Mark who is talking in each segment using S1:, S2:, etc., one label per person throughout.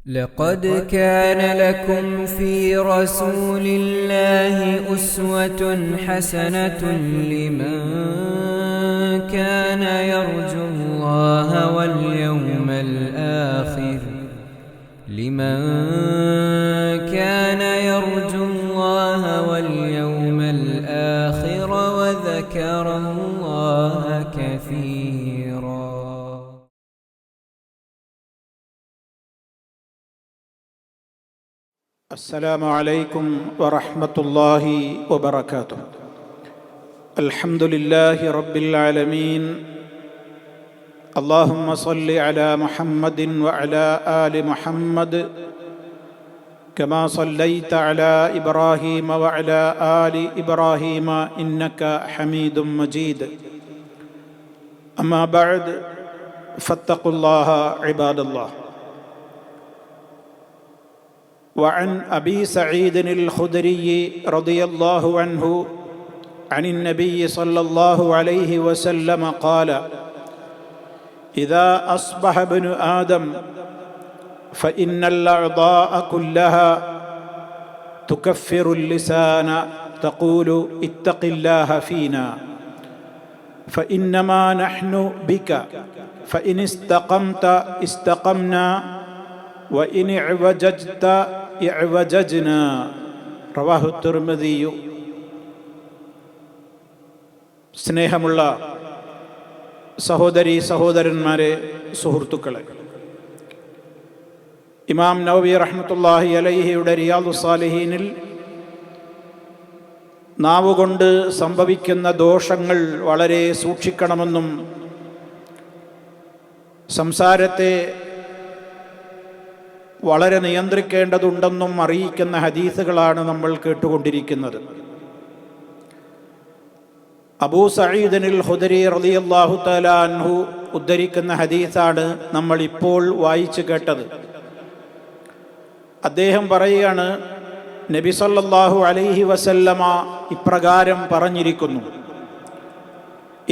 S1: لقد كان لكم في رسول الله أسوة حسنة لمن كان يرجو الله واليوم الآخر وذكر الله كثيرا.
S2: السلام عليكم ورحمة الله وبركاته. الحمد لله رب العالمين. اللهم صل على محمد وعلى آل محمد كما صليت على إبراهيم وعلى آل إبراهيم إنك حميد مجيد. أما بعد فاتقوا الله عباد الله. وعن أبي سعيد الخدري رضي الله عنه عن النبي صلى الله عليه وسلم قال: إذا أصبح ابن آدم فإن الأعضاء كلها تكفر اللسان تقول اتق الله فينا فإنما نحن بك فإن استقمت استقمنا وإن اعوججت اعوججنا. റവാഹു തിർമിദിയു. സ്നേഹമുള്ള സഹോദരീ സഹോദരന്മാരെ, സുഹൃത്തുക്കളെ, ഇമാം നവവി റഹ്മത്തുള്ളാഹി അലൈഹിയുടെ റിയാദുസ് സാലിഹീനിൽ നാവുകൊണ്ട് സംഭവിക്കുന്ന ദോഷങ്ങൾ വളരെ സൂക്ഷിക്കണമെന്നും സംസാരത്തെ വളരെ നിയന്ത്രിക്കേണ്ടതുണ്ടെന്നും അറിയിക്കുന്ന ഹദീസുകളാണ് നമ്മൾ കേട്ടുകൊണ്ടിരിക്കുന്നത്. അബൂ സഈദിനിൽ ഖുദരി റളിയല്ലാഹു തആല അൻഹു ഉദ്ധരിക്കുന്ന ഹദീസാണ് നമ്മൾ ഇപ്പോൾ വായിച്ചു കേട്ടത്. അദ്ദേഹം പറയുകയാണ്, നബി സല്ലല്ലാഹു അലൈഹി വസല്ലമ ഇപ്രകാരം പറഞ്ഞിരിക്കുന്നു: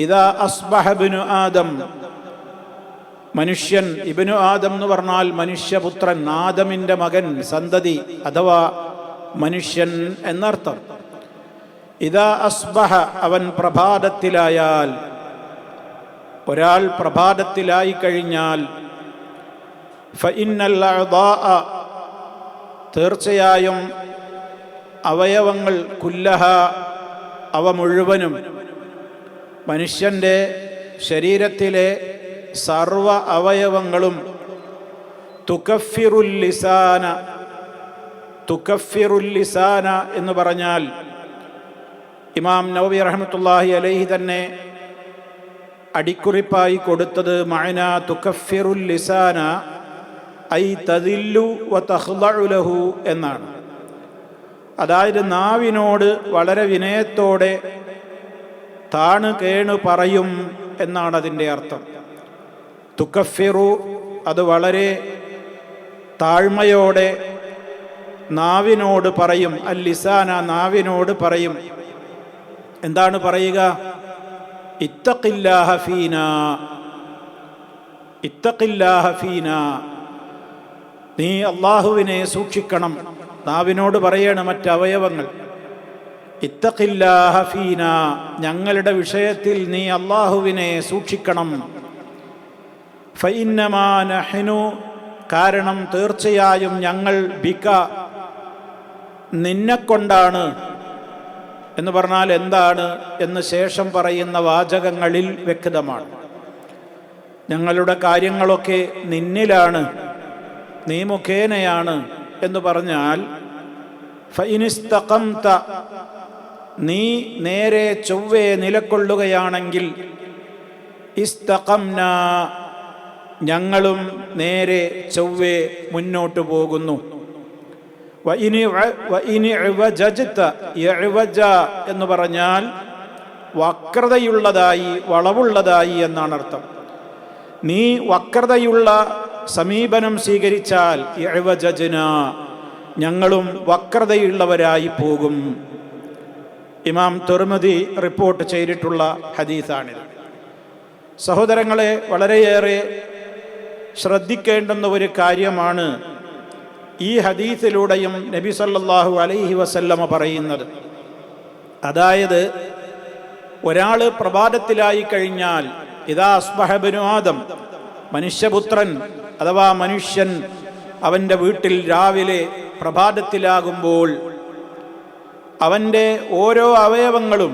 S2: ഇദാ അസ്ബഹ ഇബ്നു ആദം, മനുഷ്യൻ, ഇബ്നു ആദം എന്ന് പറഞ്ഞാൽ മനുഷ്യപുത്രൻ, ആദമിൻ്റെ മകൻ, സന്തതി അഥവാ മനുഷ്യൻ എന്നർത്ഥം. ഇദാ അസ്ബഹ, അവൻ പ്രഭാതത്തിലായാൽ, ഒരാൾ പ്രഭാതത്തിലായി കഴിഞ്ഞാൽ, ഫഇന്നൽ അഅ്ദാഅ, തീർച്ചയായും അവയവങ്ങൾ, കുല്ലഹ, അവ മുഴുവനും, മനുഷ്യൻ്റെ ശരീരത്തിലെ സർവ അവയവങ്ങളും, തുകഫിറുൽ ലിസാന, തുകഫിറുൽ ലിസാന എന്ന് പറഞ്ഞാൽ ഇമാം നവവി റഹ്മത്തുള്ളാഹി അലൈഹി തന്നെ അടിക്കുറിപ്പായി കൊടുത്തത് മഅന തുകഫിറുൽ ലിസാന ഐ തദില്ലു വ തഖ്ളഉ ലഹു എന്നാണ്. അതായത് നാവിനോട് വളരെ വിനയത്തോടെ താണു കേണു പറയും എന്നാണ് അതിൻ്റെ അർത്ഥം. തുകഫിറു, അത് വളരെ താഴ്മയോടെ നാവിനോട് പറയും. അൽ ലിസാന, നാവിനോട് പറയും. എന്താണ് പറയുക? ഇത്തഖില്ലാഹ ഫീന, ഇത്തഖില്ലാഹ ഫീന, നീ അള്ളാഹുവിനെ സൂക്ഷിക്കണം. നാവിനോട് പറയണം മറ്റവയവങ്ങൾ, ഇത്തഖില്ലാഹ ഫീന, ഞങ്ങളുടെ വിഷയത്തിൽ നീ അള്ളാഹുവിനെ സൂക്ഷിക്കണം. ഫഇന്നമാ നഹ്നു, കാരണം തീർച്ചയായും ഞങ്ങൾ, ബിക, നിന്നെക്കൊണ്ടാണ് എന്ന് പറഞ്ഞാൽ എന്താണ് എന്ന് ശേഷം പറയുന്ന വാചകങ്ങളിൽ വ്യക്തമാണ്. ഞങ്ങളുടെ കാര്യങ്ങളൊക്കെ നിന്നിലാണ്, നീ മുഖേനയാണ് എന്ന് പറഞ്ഞാൽ, ഫഇനിസ്തഖംത, നീ നേരെ ചൊവ്വേ നിലകൊള്ളുകയാണെങ്കിൽ, ഇസ്തഖംനാ, ഞങ്ങളും നേരെ ചൊവ്വേ മുന്നോട്ട് പോകുന്നു. എന്ന് പറഞ്ഞാൽ വക്രതയുള്ളതായി, വളവുള്ളതായി എന്നാണ് അർത്ഥം. നീ വക്രതയുള്ള സമീപനം സ്വീകരിച്ചാൽ ഇഅ്വജജ്നാ, ഞങ്ങളും വക്രതയുള്ളവരായി പോകും. ഇമാം തിർമിദി റിപ്പോർട്ട് ചെയ്തിട്ടുള്ള ഹദീസാണിത്. സഹോദരങ്ങളെ, വളരെയേറെ ശ്രദ്ധിക്കേണ്ടുന്ന ഒരു കാര്യമാണ് ഈ ഹദീസിലൂടെയും നബി സല്ലല്ലാഹു അലൈഹി വസല്ലമ പറയുന്നത്. അതായത് ഒരാൾ പ്രഭാതത്തിലായി കഴിഞ്ഞാൽ ഇദാ അസ്ബഹ ഇബ്നു ആദം, മനുഷ്യപുത്രൻ അഥവാ മനുഷ്യൻ അവൻ്റെ വീട്ടിൽ രാവിലെ പ്രഭാതത്തിലാകുമ്പോൾ അവൻ്റെ ഓരോ അവയവങ്ങളും,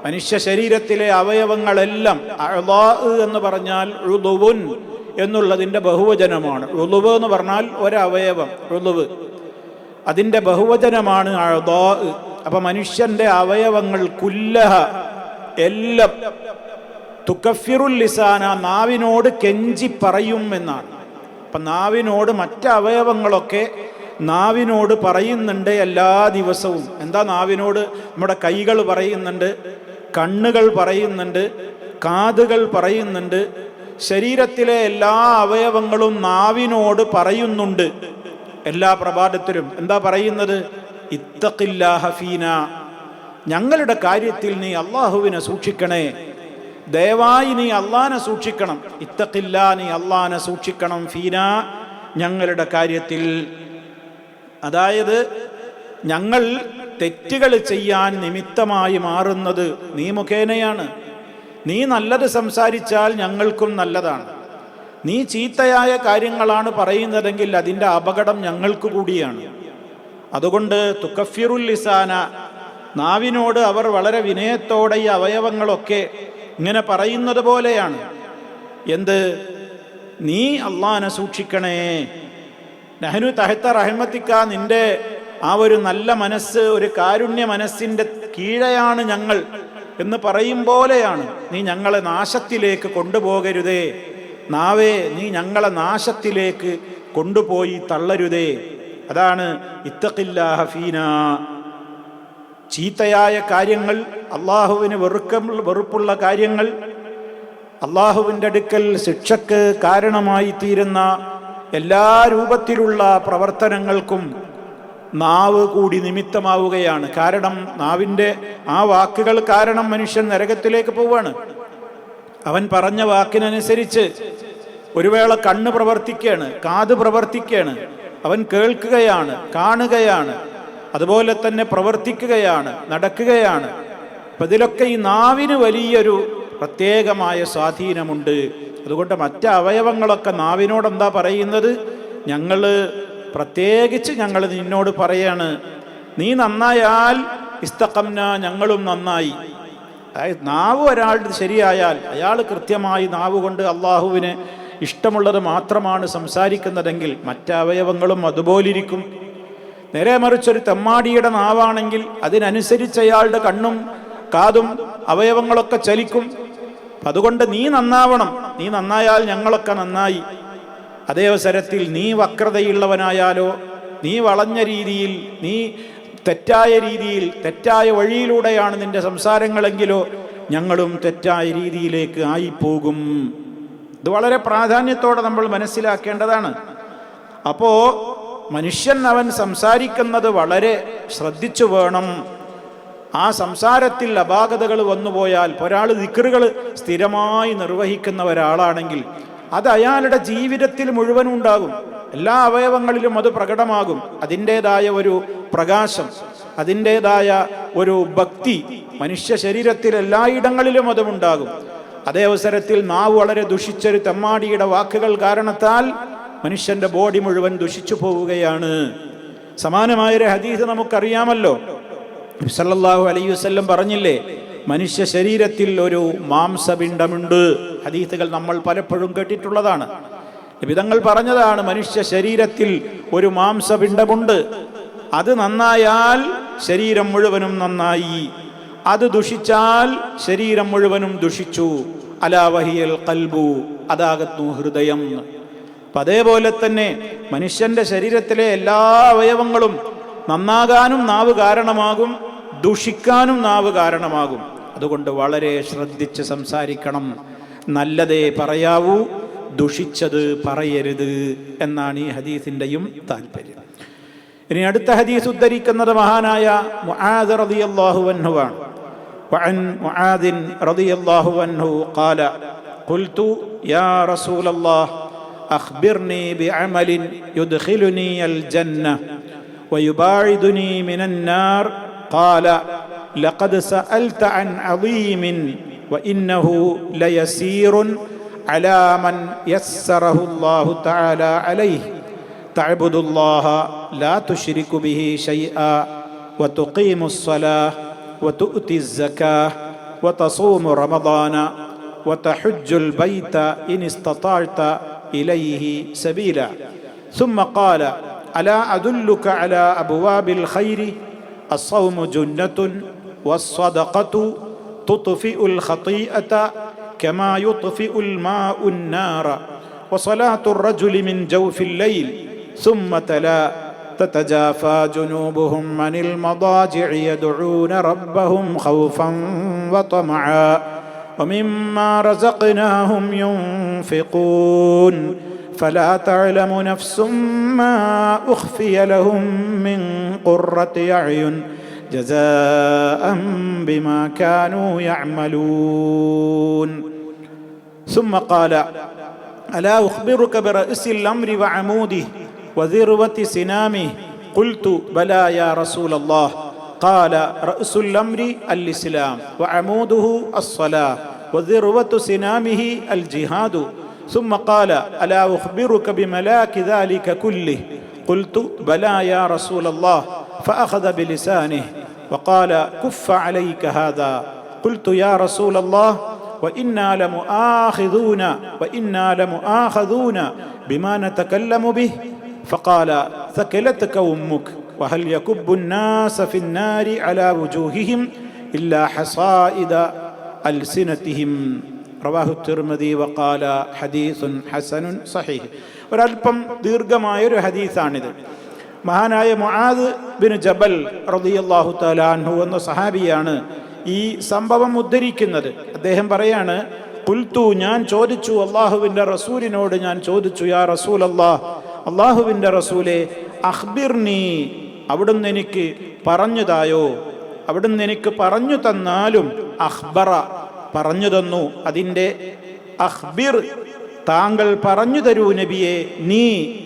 S2: മനുഷ്യ ശരീരത്തിലെ അവയവങ്ങളെല്ലാം, അഅ്ളാ എന്ന് പറഞ്ഞാൽ ഉളുവുൻ എന്നുള്ളതിൻ്റെ ബഹുവചനമാണ്. ഉളുവ് എന്ന് പറഞ്ഞാൽ ഒരവയവം, ഉളുവ്, അതിൻ്റെ ബഹുവചനമാണ് അഅ്ളാ. അപ്പം മനുഷ്യൻ്റെ അവയവങ്ങൾ കുല്ലഹ, എല്ലാം, തുകഫിറുൽ ലിസാന, നാവിനോട് കെഞ്ചി പറയും എന്നാണ്. അപ്പം നാവിനോട് മറ്റവയവങ്ങളൊക്കെ നാവിനോട് പറയുന്നുണ്ട് എല്ലാ ദിവസവും. എന്താ നാവിനോട്? നമ്മുടെ കൈകൾ പറയുന്നുണ്ട്, കണ്ണുകൾ പറയുന്നുണ്ട്, കാതുകൾ പറയുന്നുണ്ട്, ശരീരത്തിലെ എല്ലാ അവയവങ്ങളും നാവിനോട് പറയുന്നുണ്ട് എല്ലാ പ്രഭാതത്തിലും. എന്താ പറയുന്നത്? ഇത്തഖില്ലാഹ ഫീന, ഞങ്ങളുടെ കാര്യത്തിൽ നീ അള്ളാഹുവിനെ സൂക്ഷിക്കണേ, ദയവായി നീ അള്ളാനെ സൂക്ഷിക്കണം. ഇത്തഖില്ലാ, നീ അള്ളാനെ സൂക്ഷിക്കണം, ഫീന, ഞങ്ങളുടെ കാര്യത്തിൽ. അതായത് ഞങ്ങൾ തെറ്റുകൾ ചെയ്യാൻ നിമിത്തമായി മാറുന്നത് നീ മുഖേനയാണ്. നീ നല്ലത് സംസാരിച്ചാൽ ഞങ്ങൾക്കും നല്ലതാണ്. നീ ചീത്തയായ കാര്യങ്ങളാണ് പറയുന്നതെങ്കിൽ അതിൻ്റെ അപകടം ഞങ്ങൾക്ക് കൂടിയാണ്. അതുകൊണ്ട് തുകഫിറുൽ ലിസാന, നാവിനോട് അവർ വളരെ വിനയത്തോടെ ഈ അവയവങ്ങളൊക്കെ ഇങ്ങനെ പറയുന്നത് പോലെയാണ്. എന്ത്? നീ അള്ളാനെ സൂക്ഷിക്കണേ. നഹ്നു തഹത്ത റഹ്മത്തിക്ക, നിന്റെ ആ ഒരു നല്ല മനസ്സ്, ഒരു കാരുണ്യ മനസ്സിൻ്റെ കീഴെയാണ് ഞങ്ങൾ എന്ന് പറയും പോലെയാണ്. നീ ഞങ്ങളെ നാശത്തിലേക്ക് കൊണ്ടുപോകരുതേ, നാവേ നീ ഞങ്ങളെ നാശത്തിലേക്ക് കൊണ്ടുപോയി തള്ളരുതേ. അതാണ് ഇത്തഖില്ലാഹ ഫീന. ചീത്തയായ കാര്യങ്ങൾ, അള്ളാഹുവിന് വെറുപ്പുള്ള കാര്യങ്ങൾ, അള്ളാഹുവിൻ്റെ അടുക്കൽ ശിക്ഷക്ക് കാരണമായി തീരുന്ന എല്ലാ രൂപത്തിലുള്ള പ്രവർത്തനങ്ങൾക്കും നാവ് കൂടി നിമിത്തമാവുകയാണ്. കാരണം നാവിൻ്റെ ആ വാക്കുകൾ കാരണം മനുഷ്യൻ നരകത്തിലേക്ക് പോവാണ്. അവൻ പറഞ്ഞ വാക്കിനനുസരിച്ച് ഒരു വേള കണ്ണ് പ്രവർത്തിക്കുകയാണ്, കാത് പ്രവർത്തിക്കുകയാണ്, അവൻ കേൾക്കുകയാണ്, കാണുകയാണ്, അതുപോലെ തന്നെ പ്രവർത്തിക്കുകയാണ്, നടക്കുകയാണ്. അപ്പം ഇതിലൊക്കെ ഈ നാവിന് വലിയൊരു പ്രത്യേകമായ സ്വാധീനമുണ്ട്. അതുകൊണ്ട് മറ്റ് അവയവങ്ങളൊക്കെ നാവിനോട് എന്താ പറയുന്നത്? ഞങ്ങൾ പ്രത്യേകിച്ച് ഞങ്ങൾ നിന്നോട് പറയാണ്, നീ നന്നായാൽ ഇസ്തഖംന, ഞങ്ങളും നന്നായി. അതായത് നാവ് ഒരാളുടെ ശരിയായാൽ അയാൾ കൃത്യമായി നാവ് കൊണ്ട് അള്ളാഹുവിന് ഇഷ്ടമുള്ളത് മാത്രമാണ് സംസാരിക്കുന്നതെങ്കിൽ മറ്റവയവങ്ങളും അതുപോലിരിക്കും. നേരെ മറിച്ചൊരു തെമ്മാടിയുടെ നാവാണെങ്കിൽ അതിനനുസരിച്ച് അയാളുടെ കണ്ണും കാതും അവയവങ്ങളൊക്കെ ചലിക്കും. അതുകൊണ്ട് നീ നന്നാവണം, നീ നന്നായാൽ ഞങ്ങളൊക്കെ നന്നായി. അതേ അവസരത്തിൽ നീ വക്രതയുള്ളവനായാലോ, നീ വളഞ്ഞ രീതിയിൽ, നീ തെറ്റായ രീതിയിൽ, തെറ്റായ വഴിയിലൂടെയാണ് നിന്റെ സംസാരങ്ങളെങ്കിലോ ഞങ്ങളും തെറ്റായ രീതിയിലേക്ക് ആയിപ്പോകും. ഇത് വളരെ പ്രാധാന്യത്തോടെ നമ്മൾ മനസ്സിലാക്കേണ്ടതാണ്. അപ്പോൾ മനുഷ്യൻ അവൻ സംസാരിക്കുന്നത് വളരെ ശ്രദ്ധിച്ചു വേണം. ആ സംസാരത്തിൽ അപാകതകൾ വന്നുപോയാൽ, ഒരാൾ ദിക്റുകൾ സ്ഥിരമായി നിർവഹിക്കുന്ന ഒരാളാണെങ്കിൽ അത് അയാളുടെ ജീവിതത്തിൽ മുഴുവനും ഉണ്ടാകും. എല്ലാ അവയവങ്ങളിലും അത് പ്രകടമാകും. അതിൻ്റേതായ ഒരു പ്രകാശം, അതിൻ്റേതായ ഒരു ഭക്തി മനുഷ്യ ശരീരത്തിൽ എല്ലായിടങ്ങളിലും അതുമുണ്ടാകും. അതേ അവസരത്തിൽ നാവ് വളരെ ദുഷിച്ചൊരു തെമ്മാടിയുടെ വാക്കുകൾ കാരണത്താൽ മനുഷ്യന്റെ ബോഡി മുഴുവൻ ദുഷിച്ചു പോവുകയാണ്. സമാനമായൊരു ഹദീസ് നമുക്കറിയാമല്ലോ. സല്ലല്ലാഹു അലൈഹി വസല്ലം പറഞ്ഞില്ലേ, മനുഷ്യ ശരീരത്തിൽ ഒരു മാംസപിണ്ഡമുണ്ട്. ഹദീസുകൾ നമ്മൾ പലപ്പോഴും കേട്ടിട്ടുള്ളതാണ്. വിധങ്ങൾ പറഞ്ഞതാണ്, മനുഷ്യ ശരീരത്തിൽ ഒരു മാംസപിണ്ഡമുണ്ട്. അത് നന്നായാൽ ശരീരം മുഴുവനും നന്നായി, അത് ദുഷിച്ചാൽ ശരീരം മുഴുവനും ദുഷിച്ചു. അലാ വഹിയൽ ഖൽബു, അതാകുന്നു ഹൃദയം. അപ്പം അതേപോലെ തന്നെ മനുഷ്യന്റെ ശരീരത്തിലെ എല്ലാ അവയവങ്ങളും നന്നാകാനും നാവ് കാരണമാകും, ദുഷിക്കാനും നാവ് കാരണമാകും. അതുകൊണ്ട് വളരെ ശ്രദ്ധിച്ച് സംസാരിക്കണം. നല്ലതേ പറയാവൂ, ദുഷിച്ചത് പറയരുത് എന്നാണ് ഈ ഹദീസിൻ്റെയും താല്പര്യം. ഇനി അടുത്ത ഹദീസ് ഉദ്ധരിക്കുന്നത് മഹാനായ മുആദ് റളിയല്ലാഹു അൻഹു ആണ്. വഅൻ മുആദിൻ റളിയല്ലാഹു അൻഹു ഖാല ഖുൽതു യാ റസൂലല്ലാഹ് أخبرني بعمل يدخلني الجنة ويباعدني من النار قال لقد سألت عن عظيم وإنه ليسير على من يسره الله تعالى عليه تعبد الله لا تشرك به شيئا وتقيم الصلاة وتؤتي الزكاة وتصوم رمضان وتحج البيت إن استطعت إليه سبيلا ثم قال ألا أدلك على أبواب الخير الصوم جنة والصدقة تطفئ الخطيئة كما يطفئ الماء النار وصلاة الرجل من جوف الليل ثم تلا تتجافى جنوبهم عن المضاجع يدعون ربهم خوفا وطمعا ومما رزقناهم ينفقون فلا تعلم نفس ما أخفي لهم من قرة أعين جزاء بما كانوا يعملون ثم قال ألا أخبرك برأس الأمر وعموده وذروة سنامه قلت بلى يا رسول الله قال رأس الأمر الإسلام وعموده الصلاة وذروة سنامه الجهاد ثم قال ألا أخبرك بملاك ذلك كله قلت بلى يا رسول الله فأخذ بلسانه وقال كف عليك هذا قلت يا رسول الله وإنا لمؤاخذون بما نتكلم به فقال ثكلتك أمك وهل يكب الناس في النار على وجوههم إلا حصائد ألسنتهم റവാഹു തിർമിദി വഖാല ഹദീസുൻ ഹസനുൻ സഹീഹ്. ഒരല്പം ദീർഘമായൊരു ഹദീസാണിത്. മഹാനായ മുആദ് ബിൻ ജബൽ റളിയല്ലാഹു തആല അൻഹു എന്ന സഹാബിയാണ് ഈ സംഭവം ഉദ്ധരിക്കുന്നത്. അദ്ദേഹം പറയാണ്, ഖുൽതു, ഞാൻ ചോദിച്ചു, അള്ളാഹുവിൻ്റെ റസൂലിനോട് ഞാൻ ചോദിച്ചു, യാ റസൂലല്ലാഹ്, അള്ളാഹുവിൻ്റെ റസൂലേ, അഖ്ബിർനി, അവിടുന്ന് എനിക്ക് പറഞ്ഞതായോ, അവിടുന്ന് എനിക്ക് പറഞ്ഞു തന്നാലും, അഖ്ബറ പറഞ്ഞു തന്നു, അതിൻ്റെ അഖ്ബിർ താങ്കൾ പറഞ്ഞു തരൂ നബിയെ, നീ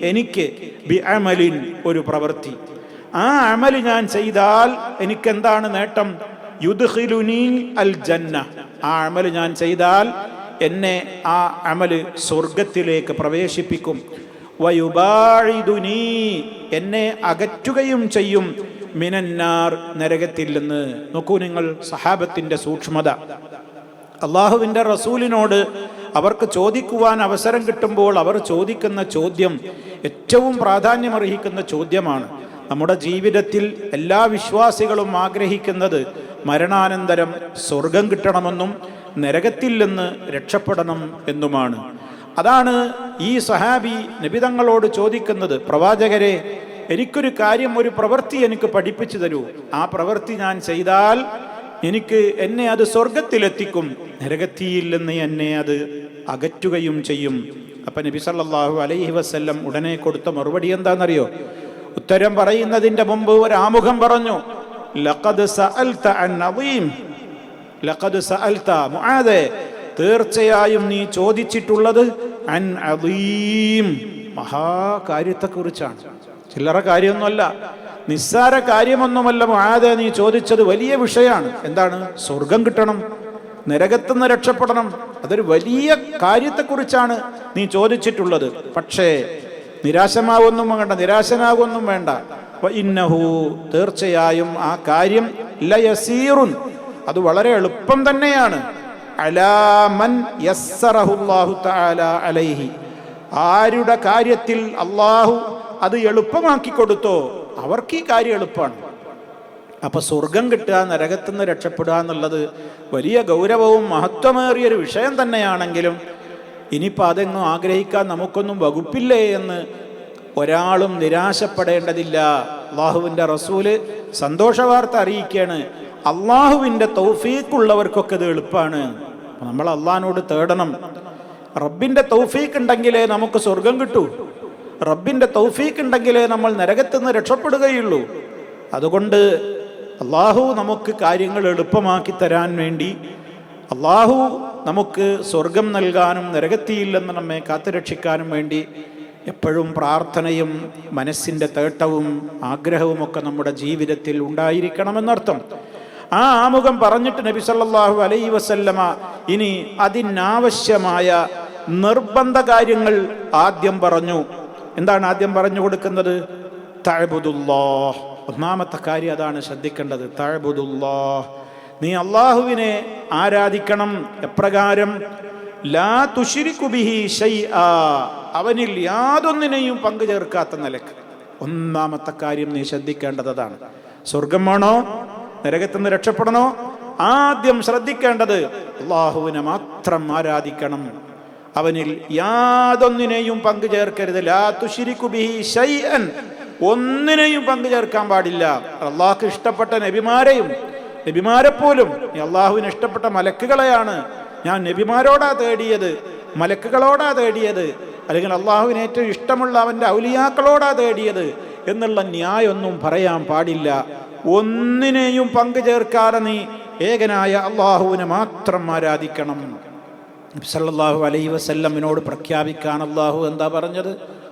S2: എനിക്ക് ബി അമലിൻ ഒരു പ്രവൃത്തി, ആ അമല് ഞാൻ ചെയ്താൽ എനിക്കെന്താണ് നേട്ടം? യുദ്ഖിലുനി അൽ ജന്ന, ആ അമല് ഞാൻ ചെയ്താൽ എന്നെ ആ അമല് സ്വർഗത്തിലേക്ക് പ്രവേശിപ്പിക്കും. വയുബാഇദുനി, എന്നെ അകറ്റുകയും ചെയ്യും, മിനന്നാർ, നരകത്തിൽ നിന്ന്. നോക്കൂ നിങ്ങൾ സഹാബത്തിന്റെ സൂക്ഷ്മത. അള്ളാഹുവിൻ്റെ റസൂലിനോട് അവർക്ക് ചോദിക്കുവാൻ അവസരം കിട്ടുമ്പോൾ അവർ ചോദിക്കുന്ന ചോദ്യം ഏറ്റവും പ്രാധാന്യമർഹിക്കുന്ന ചോദ്യമാണ്. നമ്മുടെ ജീവിതത്തിൽ എല്ലാ വിശ്വാസികളും ആഗ്രഹിക്കുന്നത് മരണാനന്തരം സ്വർഗം കിട്ടണമെന്നും നരകത്തിൽ നിന്ന് രക്ഷപ്പെടണം എന്നുമാണ്. അതാണ് ഈ സഹാബി നബി തങ്ങളോട് ചോദിക്കുന്നത്, പ്രവാചകരെ, എനിക്കൊരു കാര്യം, ഒരു പ്രവൃത്തി എനിക്ക് പഠിപ്പിച്ചു തരൂ, ആ പ്രവൃത്തി ഞാൻ ചെയ്താൽ എന്നെ അത് സ്വർഗത്തിലെത്തിക്കും, നരകത്തിയിൽ നിന്ന് എന്നെ അത് അകറ്റുകയും ചെയ്യും. അപ്പം നബി സല്ലല്ലാഹു അലൈഹി വസല്ലം ഉടനെ കൊടുത്ത മറുപടി എന്താണെന്നറിയോ? ഉത്തരം പറയുന്നതിൻ്റെ മുമ്പ് ഒരു ആമുഖം പറഞ്ഞു. ലഖദ് സഅൽത അൻ അദീം, ലഖദ് സഅൽത മുആദേ, തീർച്ചയായും നീ ചോദിച്ചിട്ടുള്ളത് അൻ അദീം, മഹാകാര്യത്തെക്കുറിച്ചാണ്. ചില്ലറ കാര്യമൊന്നുമല്ല, നിസ്സാര കാര്യമൊന്നുമല്ല മുആദേ, നീ ചോദിച്ചത് വലിയ വിഷയമാണ്. എന്താണ്? സ്വർഗം കിട്ടണം, നരകത്തുനിന്ന് രക്ഷപ്പെടണം. അതൊരു വലിയ കാര്യത്തെക്കുറിച്ചാണ് നീ ചോദിച്ചിട്ടുള്ളത്. പക്ഷേ നിരാശനാകൊന്നും വേണ്ട. ഇന്നഹു, തീർച്ചയായും ആ കാര്യം ലയസീറുൻ, അത് വളരെ എളുപ്പം തന്നെയാണ്. അലാ മൻ യസ്സറഹുല്ലാഹു തആല അലൈഹി, ആരുടെ കാര്യത്തിൽ അള്ളാഹു അത് എളുപ്പമാക്കി കൊടുത്തോ അവർക്ക് ഈ കാര്യം എളുപ്പമാണ്. അപ്പൊ സ്വർഗം കിട്ടുക, നരകത്തുനിന്ന് രക്ഷപ്പെടുക എന്നുള്ളത് വലിയ ഗൗരവവും മഹത്വമേറിയൊരു വിഷയം തന്നെയാണെങ്കിലും ഇനിയിപ്പോൾ അതൊന്നും ആഗ്രഹിക്കാൻ നമുക്കൊന്നും വകുപ്പില്ലേ എന്ന് ഒരാളും നിരാശപ്പെടേണ്ടതില്ല. അള്ളാഹുവിൻ്റെ റസൂല് സന്തോഷവാർത്ത അറിയിക്കുകയാണ്, അള്ളാഹുവിൻ്റെ തൗഫീഖുള്ളവർക്കൊക്കെ ഇത് എളുപ്പമാണ്. നമ്മൾ അള്ളാഹിനോട് തേടണം. റബ്ബിൻ്റെ തൗഫീഖ് ഉണ്ടെങ്കിലേ നമുക്ക് സ്വർഗം കിട്ടൂ, റബ്ബിൻ്റെ തൗഫീഖ് ഉണ്ടെങ്കിലേ നമ്മൾ നരകത്തുനിന്ന് രക്ഷപ്പെടുകയുള്ളൂ. അതുകൊണ്ട് അള്ളാഹു നമുക്ക് കാര്യങ്ങൾ എളുപ്പമാക്കി തരാൻ വേണ്ടി അള്ളാഹു നമുക്ക് സ്വർഗം നൽകാനും നരകത്തിയില്ലെന്ന് നമ്മെ കാത്തുരക്ഷിക്കാനും വേണ്ടി എപ്പോഴും പ്രാർത്ഥനയും മനസ്സിൻ്റെ തേട്ടവും ആഗ്രഹവുമൊക്കെ നമ്മുടെ ജീവിതത്തിൽ ഉണ്ടായിരിക്കണമെന്നർത്ഥം. ആ ആമുഖം പറഞ്ഞിട്ട് നബി സല്ലല്ലാഹു അലൈഹി വസല്ലമ ഇനി അതിനാവശ്യമായ നിർബന്ധ കാര്യങ്ങൾ ആദ്യം പറഞ്ഞു. എന്താണ് ആദ്യം പറഞ്ഞു കൊടുക്കുന്നത്? തഅബുദുല്ലാഹ്. ഒന്നാമത്തെ കാര്യം അതാണ് ശ്രദ്ധിക്കേണ്ടത്. തഅബുദുല്ലാഹ്, നീ അള്ളാഹുവിനെ ആരാധിക്കണം. എപ്രകാരം? ലാ തുശ്രികു ബിഹി ശൈആ, അവനിൽ യാതൊന്നിനെയും പങ്കു ചേർക്കാത്ത നിലക്ക്. ഒന്നാമത്തെ കാര്യം നീ ശ്രദ്ധിക്കേണ്ടത് അതാണ്. സ്വർഗം വേണോ, നരകത്തിൽ നിന്ന് രക്ഷപ്പെടണോ? ആദ്യം ശ്രദ്ധിക്കേണ്ടത് അള്ളാഹുവിനെ മാത്രം ആരാധിക്കണം, അവനിൽ യാതൊന്നിനെയും പങ്കു ചേർക്കരുത്. ലാ തുശ്രികു ബിഹി ശൈഅൻ, ഒന്നിനെയും പങ്കു ചേർക്കാൻ പാടില്ല. അള്ളാഹ്ക്ക് ഇഷ്ടപ്പെട്ട നബിമാരെ പോലും, അള്ളാഹുവിന് ഇഷ്ടപ്പെട്ട മലക്കുകളെയാണ് ഞാൻ നബിമാരോടാ തേടിയത്, മലക്കുകളോടാ തേടിയത്, അല്ലെങ്കിൽ അള്ളാഹുവിന് ഏറ്റവും ഇഷ്ടമുള്ള അവൻ്റെ ഔലിയാക്കളോടാ തേടിയത് എന്നുള്ള ന്യായമൊന്നും പറയാൻ പാടില്ല. ഒന്നിനെയും പങ്കു ചേർക്കാതെ നീ ഏകനായ അള്ളാഹുവിനെ മാത്രം ആരാധിക്കണം. സല്ലല്ലാഹു അലൈഹി വസല്ലമിനോട് പ്രഖ്യാപിക്കാൻ അള്ളാഹു എന്താ പറഞ്ഞത്?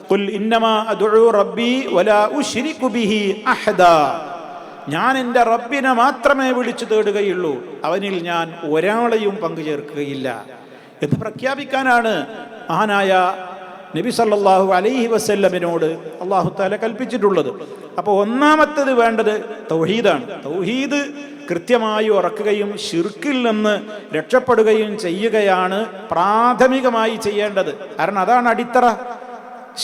S2: ഖുൽ ഇന്നമാ അദ്ഉ റബ്ബി വലാ ഉശ്രികു ബിഹി അഹദാ, ഞാൻ എൻ്റെ റബ്ബിനെ മാത്രമേ വിളിച്ചു തേടുകയുള്ളൂ, അവനിൽ ഞാൻ ഒരാളെയും പങ്കു ചേർക്കുകയില്ല എന്ന് പ്രഖ്യാപിക്കാനാണ് മഹാനായ നബി സല്ലല്ലാഹു അലൈഹി വസല്ലമിനോട് അല്ലാഹു തആല കൽപ്പിച്ചിട്ടുള്ളത്. അപ്പോൾ ഒന്നാമത്തേത് വേണ്ടത് തൗഹീദാണ്. തൗഹീദ് കൃത്യമായി ഉറക്കുകയും ശിർക്കിൽ നിന്ന് രക്ഷപ്പെടുകയും ചെയ്യുകയാണ് പ്രാഥമികമായി ചെയ്യേണ്ടത്. കാരണം അതാണ് അടിത്തറ.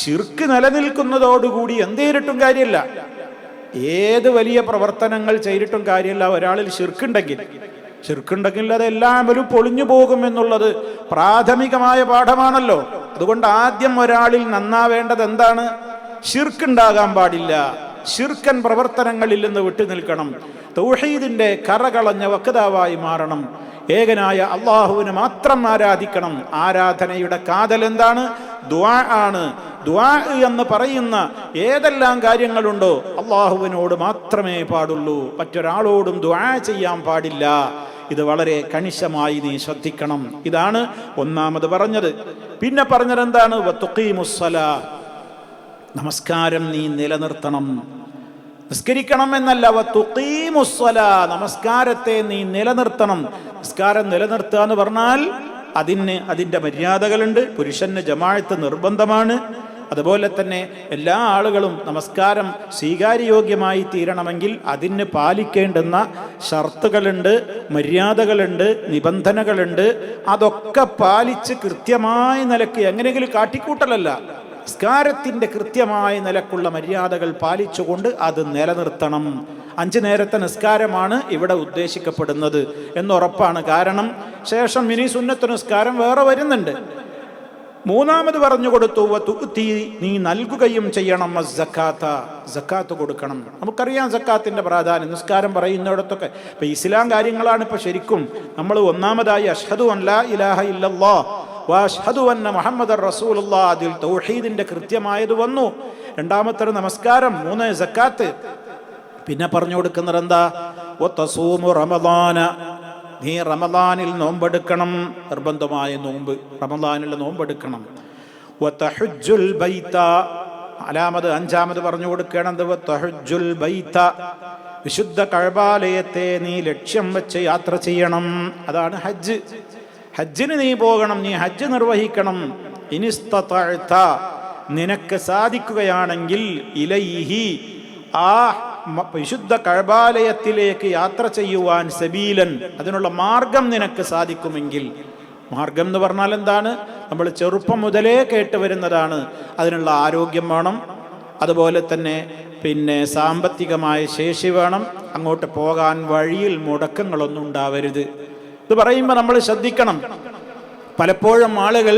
S2: ശിർക്ക് നിലനിൽക്കുന്നതോടുകൂടി എന്തേരിട്ടും കാര്യമില്ല, ഏത് വലിയ പ്രവർത്തനങ്ങൾ ചെയ്തിട്ടും കാര്യമില്ല. ഒരാളിൽ ശിർക്കുണ്ടെങ്കിൽ അതെല്ലാവരും പൊളിഞ്ഞു പോകും എന്നുള്ളത് പ്രാഥമികമായ പാഠമാണല്ലോ. അതുകൊണ്ട് ആദ്യം ഒരാളിൽ നന്നാവേണ്ടത് എന്താണ്? ശിർക്കുണ്ടാകാൻ പാടില്ല. ശിർക്കൻ പ്രവർത്തനങ്ങളിൽ നിന്ന് വിട്ടുനിൽക്കണം. തൗഹീദിന്റെ കറകളഞ്ഞ വക്താവായി മാറണം. ഏകനായ അള്ളാഹുവിനെ മാത്രം ആരാധിക്കണം. ആരാധനയുടെ കാതൽ എന്താണ്? ദുആ ആണ്. ദുആ എന്ന് പറയുന്ന ഏതെല്ലാം കാര്യങ്ങളുണ്ടോ അള്ളാഹുവിനോട് മാത്രമേ പാടുള്ളൂ, മറ്റൊരാളോടും ദുആ ചെയ്യാൻ പാടില്ല. ഇത് വളരെ കണിശമായി നീ ശ്രദ്ധിക്കണം. ഇതാണ് ഒന്നാമത് പറഞ്ഞത്. പിന്നെ പറഞ്ഞത് എന്താണ്? വതുഖീമുസ്സലാ, നമസ്കാരം നീ നിലനിർത്തണം. നിസ്കരിക്കണം എന്നല്ല, വതുഖീമുസ്സലാ, നമസ്കാരത്തെ നീ നിലനിർത്തണം. നിസ്കാരം നിലനിർത്തുക എന്ന് പറഞ്ഞാൽ അതിൻ്റെ മര്യാദകളുണ്ട്. പുരുഷന് ജമാഅത്ത് നിർബന്ധമാണ്. അതുപോലെ തന്നെ എല്ലാ ആളുകളും നമസ്കാരം സ്വീകാര്യയോഗ്യമായി തീരണമെങ്കിൽ അതിന് പാലിക്കേണ്ടുന്ന ഷർത്തുകളുണ്ട്, മര്യാദകളുണ്ട്, നിബന്ധനകളുണ്ട്. അതൊക്കെ പാലിച്ച് കൃത്യമായ നിലക്ക്, എങ്ങനെയെങ്കിലും കാട്ടിക്കൂട്ടലല്ല, നിസ്കാരത്തിൻ്റെ കൃത്യമായ നിലക്കുള്ള മര്യാദകൾ പാലിച്ചുകൊണ്ട് അത് നിലനിർത്തണം. 5 നേരത്തെ നിസ്കാരമാണ് ഇവിടെ ഉദ്ദേശിക്കപ്പെടുന്നത് എന്നുറപ്പാണ്. കാരണം ശേഷം ഇനി സുന്നത്ത് നിസ്കാരം വേറെ വരുന്നുണ്ട്. മൂന്നാമത് പറഞ്ഞു കൊടുത്തു, നീ നൽകുകയും ചെയ്യണം. സക്കാത്ത് കൊടുക്കണം. നമുക്കറിയാം സക്കാത്തിന്റെ പ്രാധാന്യം. നിസ്കാരം പറയുന്നിടത്തൊക്കെ ഇപ്പൊ ഇസ്ലാം കാര്യങ്ങളാണ് ഇപ്പൊ ശരിക്കും നമ്മൾ ഒന്നാമതായി അഷ്ഹദു അൻ ലാ ഇലാഹ ഇല്ലല്ലാഹ് വ അഷ്ഹദു അന്ന മുഹമ്മദർ റസൂലുള്ളാഹ്, അതിൽ തൗഹീദിന്റെ കൃത്യമായത് വന്നു. രണ്ടാമത്തെ നമസ്കാരം, 3 സക്കാത്ത്. പിന്നെ പറഞ്ഞു കൊടുക്കുന്നത് എന്താ? വതസൂമു റമളാന, നീ റമളാനിൽ നോമ്പെടുക്കണം. നിർബന്ധമായ നോമ്പ്, റമളാനിൽ നോമ്പെടുക്കണം. വതഹജ്ജുൽ ബൈത, അഞ്ചാമത് പറഞ്ഞു കൊടുക്കേണ്ടത് വതഹജ്ജുൽ ബൈത, വിശുദ്ധ കഅബാലയത്തെ നീ ലക്ഷ്യം വെച്ച് യാത്ര ചെയ്യണം. അതാണ് ഹജ്ജ്. ഹജ്ജിന് നീ പോകണം, നീ ഹജ്ജ് നിർവഹിക്കണം. ഇനിസ്തതഅത, നിനക്ക് സാധിക്കുകയാണെങ്കിൽ, ഇലൈഹി, ആ വിശുദ്ധ കഅബാലയത്തിലേക്ക് യാത്ര ചെയ്യുവാൻ, സബീലൻ, അതിനുള്ള മാർഗം നിനക്ക് സാധിക്കുമെങ്കിൽ. മാർഗം എന്ന് പറഞ്ഞാൽ എന്താണ്? നമ്മൾ ചെറുപ്പം മുതലേ കേട്ട് വരുന്നതാണ്. അതിനുള്ള ആരോഗ്യം വേണം, അതുപോലെ തന്നെ പിന്നെ സാമ്പത്തികമായ ശേഷി വേണം. അങ്ങോട്ട് പോകാൻ വഴിയിൽ മുടക്കങ്ങളൊന്നും ഉണ്ടാവരുത്. ഇത് പറയുമ്പോൾ നമ്മൾ ശ്രദ്ധിക്കണം. പലപ്പോഴും ആളുകൾ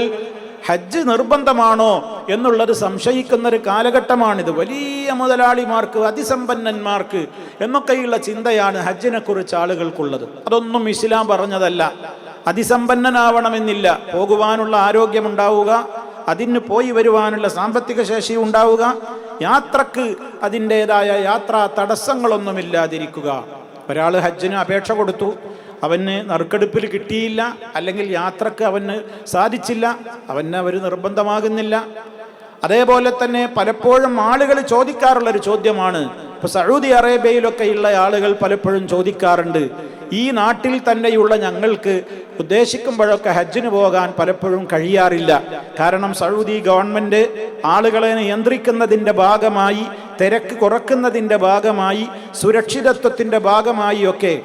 S2: ഹജ്ജ് നിർബന്ധമാണോ എന്നുള്ളത് സംശയിക്കുന്ന ഒരു കാലഘട്ടമാണിത്. വലിയ മുതലാളിമാർക്ക്, അതിസമ്പന്നന്മാർക്ക് എന്നൊക്കെയുള്ള ചിന്തയാണ് ഹജ്ജിനെ കുറിച്ച് ആളുകൾക്കുള്ളത്. അതൊന്നും ഇസ്ലാം പറഞ്ഞതല്ല. അതിസമ്പന്നനാവണമെന്നില്ല. പോകുവാനുള്ള ആരോഗ്യമുണ്ടാവുക, അതിന് പോയി വരുവാനുള്ള സാമ്പത്തിക ശേഷി ഉണ്ടാവുക, യാത്രക്ക് അതിൻ്റെതായ യാത്രാ തടസ്സങ്ങളൊന്നുമില്ലാതിരിക്കുക. ഒരാൾ ഹജ്ജിന് അപേക്ഷ കൊടുത്തു, അവന് നറുക്കെടുപ്പിൽ കിട്ടിയില്ല, അല്ലെങ്കിൽ യാത്രക്ക് അവന് സാധിച്ചില്ല, അവന് അവർ നിർബന്ധമാകുന്നില്ല. അതേപോലെ തന്നെ പലപ്പോഴും ആളുകൾ ചോദിക്കാറുള്ളൊരു ചോദ്യമാണ്, ഇപ്പോൾ സൗദി അറേബ്യയിലൊക്കെയുള്ള ആളുകൾ പലപ്പോഴും ചോദിക്കാറുണ്ട്, ഈ നാട്ടിൽ തന്നെയുള്ള ഞങ്ങൾക്ക് ഉദ്ദേശിക്കുമ്പോഴൊക്കെ ഹജ്ജിന് പോകാൻ പലപ്പോഴും കഴിയാറില്ല. കാരണം സൗദി ഗവൺമെൻറ് ആളുകളെ നിയന്ത്രിക്കുന്നതിൻ്റെ ഭാഗമായി, തിരക്ക് കുറക്കുന്നതിൻ്റെ ഭാഗമായി, സുരക്ഷിതത്വത്തിൻ്റെ ഭാഗമായി ഒക്കെ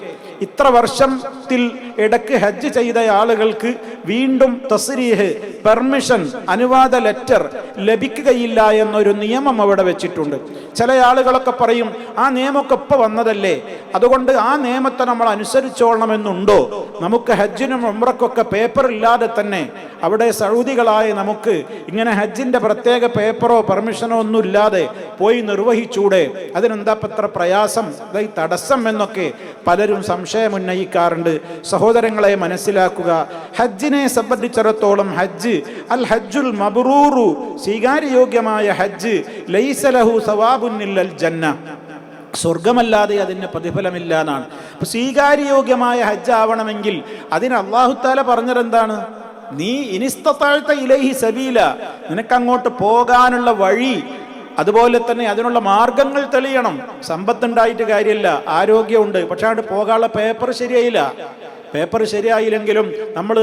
S2: ഇത്ര വർഷത്തിൽ ഇടയ്ക്ക് ഹജ്ജ് ചെയ്ത ആളുകൾക്ക് വീണ്ടും തസ്രീഹ്, പെർമിഷൻ, അനുവാദ ലെറ്റർ ലഭിക്കുകയില്ല എന്നൊരു നിയമം അവിടെ വെച്ചിട്ടുണ്ട്. ചില ആളുകളൊക്കെ പറയും, ആ നിയമമൊക്കെ ഇപ്പോൾ വന്നതല്ലേ, അതുകൊണ്ട് ആ നിയമത്തെ നമ്മൾ അനുസരിച്ചോളണമെന്നുണ്ടോ? നമുക്ക് ഹജ്ജിനും ഉംറയ്ക്കൊക്കെ പേപ്പർ ഇല്ലാതെ തന്നെ അവിടെ സൗദികളായ നമുക്ക് ഇങ്ങനെ ഹജ്ജിൻ്റെ പ്രത്യേക പേപ്പറോ പെർമിഷനോ ഒന്നും ഇല്ലാതെ പോയി നിർവഹിച്ചൂടെ? അതിനെന്താ പത്ര പ്രയാസം, ഈ തടസ്സം എന്നൊക്കെ പലരും സംശയം ഉന്നയിക്കാറുണ്ട്. സഹോദരങ്ങളെ, മനസ്സിലാക്കുക, ഹജ്ജിനെ സംബന്ധിച്ചിടത്തോളം ഹജ്ജ് അൽ ഹജ്ജുൽ മബ്റൂറു, സ്വീകാര്യയോഗ്യമായ ഹജ്ജ്, ലൈസ ലഹു സവാബുൻ ഇല്ലൽ ജന്ന, സ്വർഗമല്ലാതെ അതിന് പ്രതിഫലമില്ല എന്നാണ്. അപ്പൊ സ്വീകാര്യയോഗ്യമായ ഹജ്ജ് ആവണമെങ്കിൽ അതിന് അല്ലാഹു തആല പറഞ്ഞതെന്താണ്? നീ ഇനിസ്തതഅത ഇലൈഹി സബീല, നിനക്കങ്ങോട്ട് പോകാനുള്ള വഴി, അതുപോലെ തന്നെ അതിനുള്ള മാർഗങ്ങൾ തെളിയണം. സമ്പത്തുണ്ടായിട്ട് കാര്യമില്ല, ആരോഗ്യമുണ്ട്, പക്ഷെ അവിടെ പോകാനുള്ള പേപ്പർ ശരിയായില്ല. പേപ്പർ ശരിയായില്ലെങ്കിലും നമ്മൾ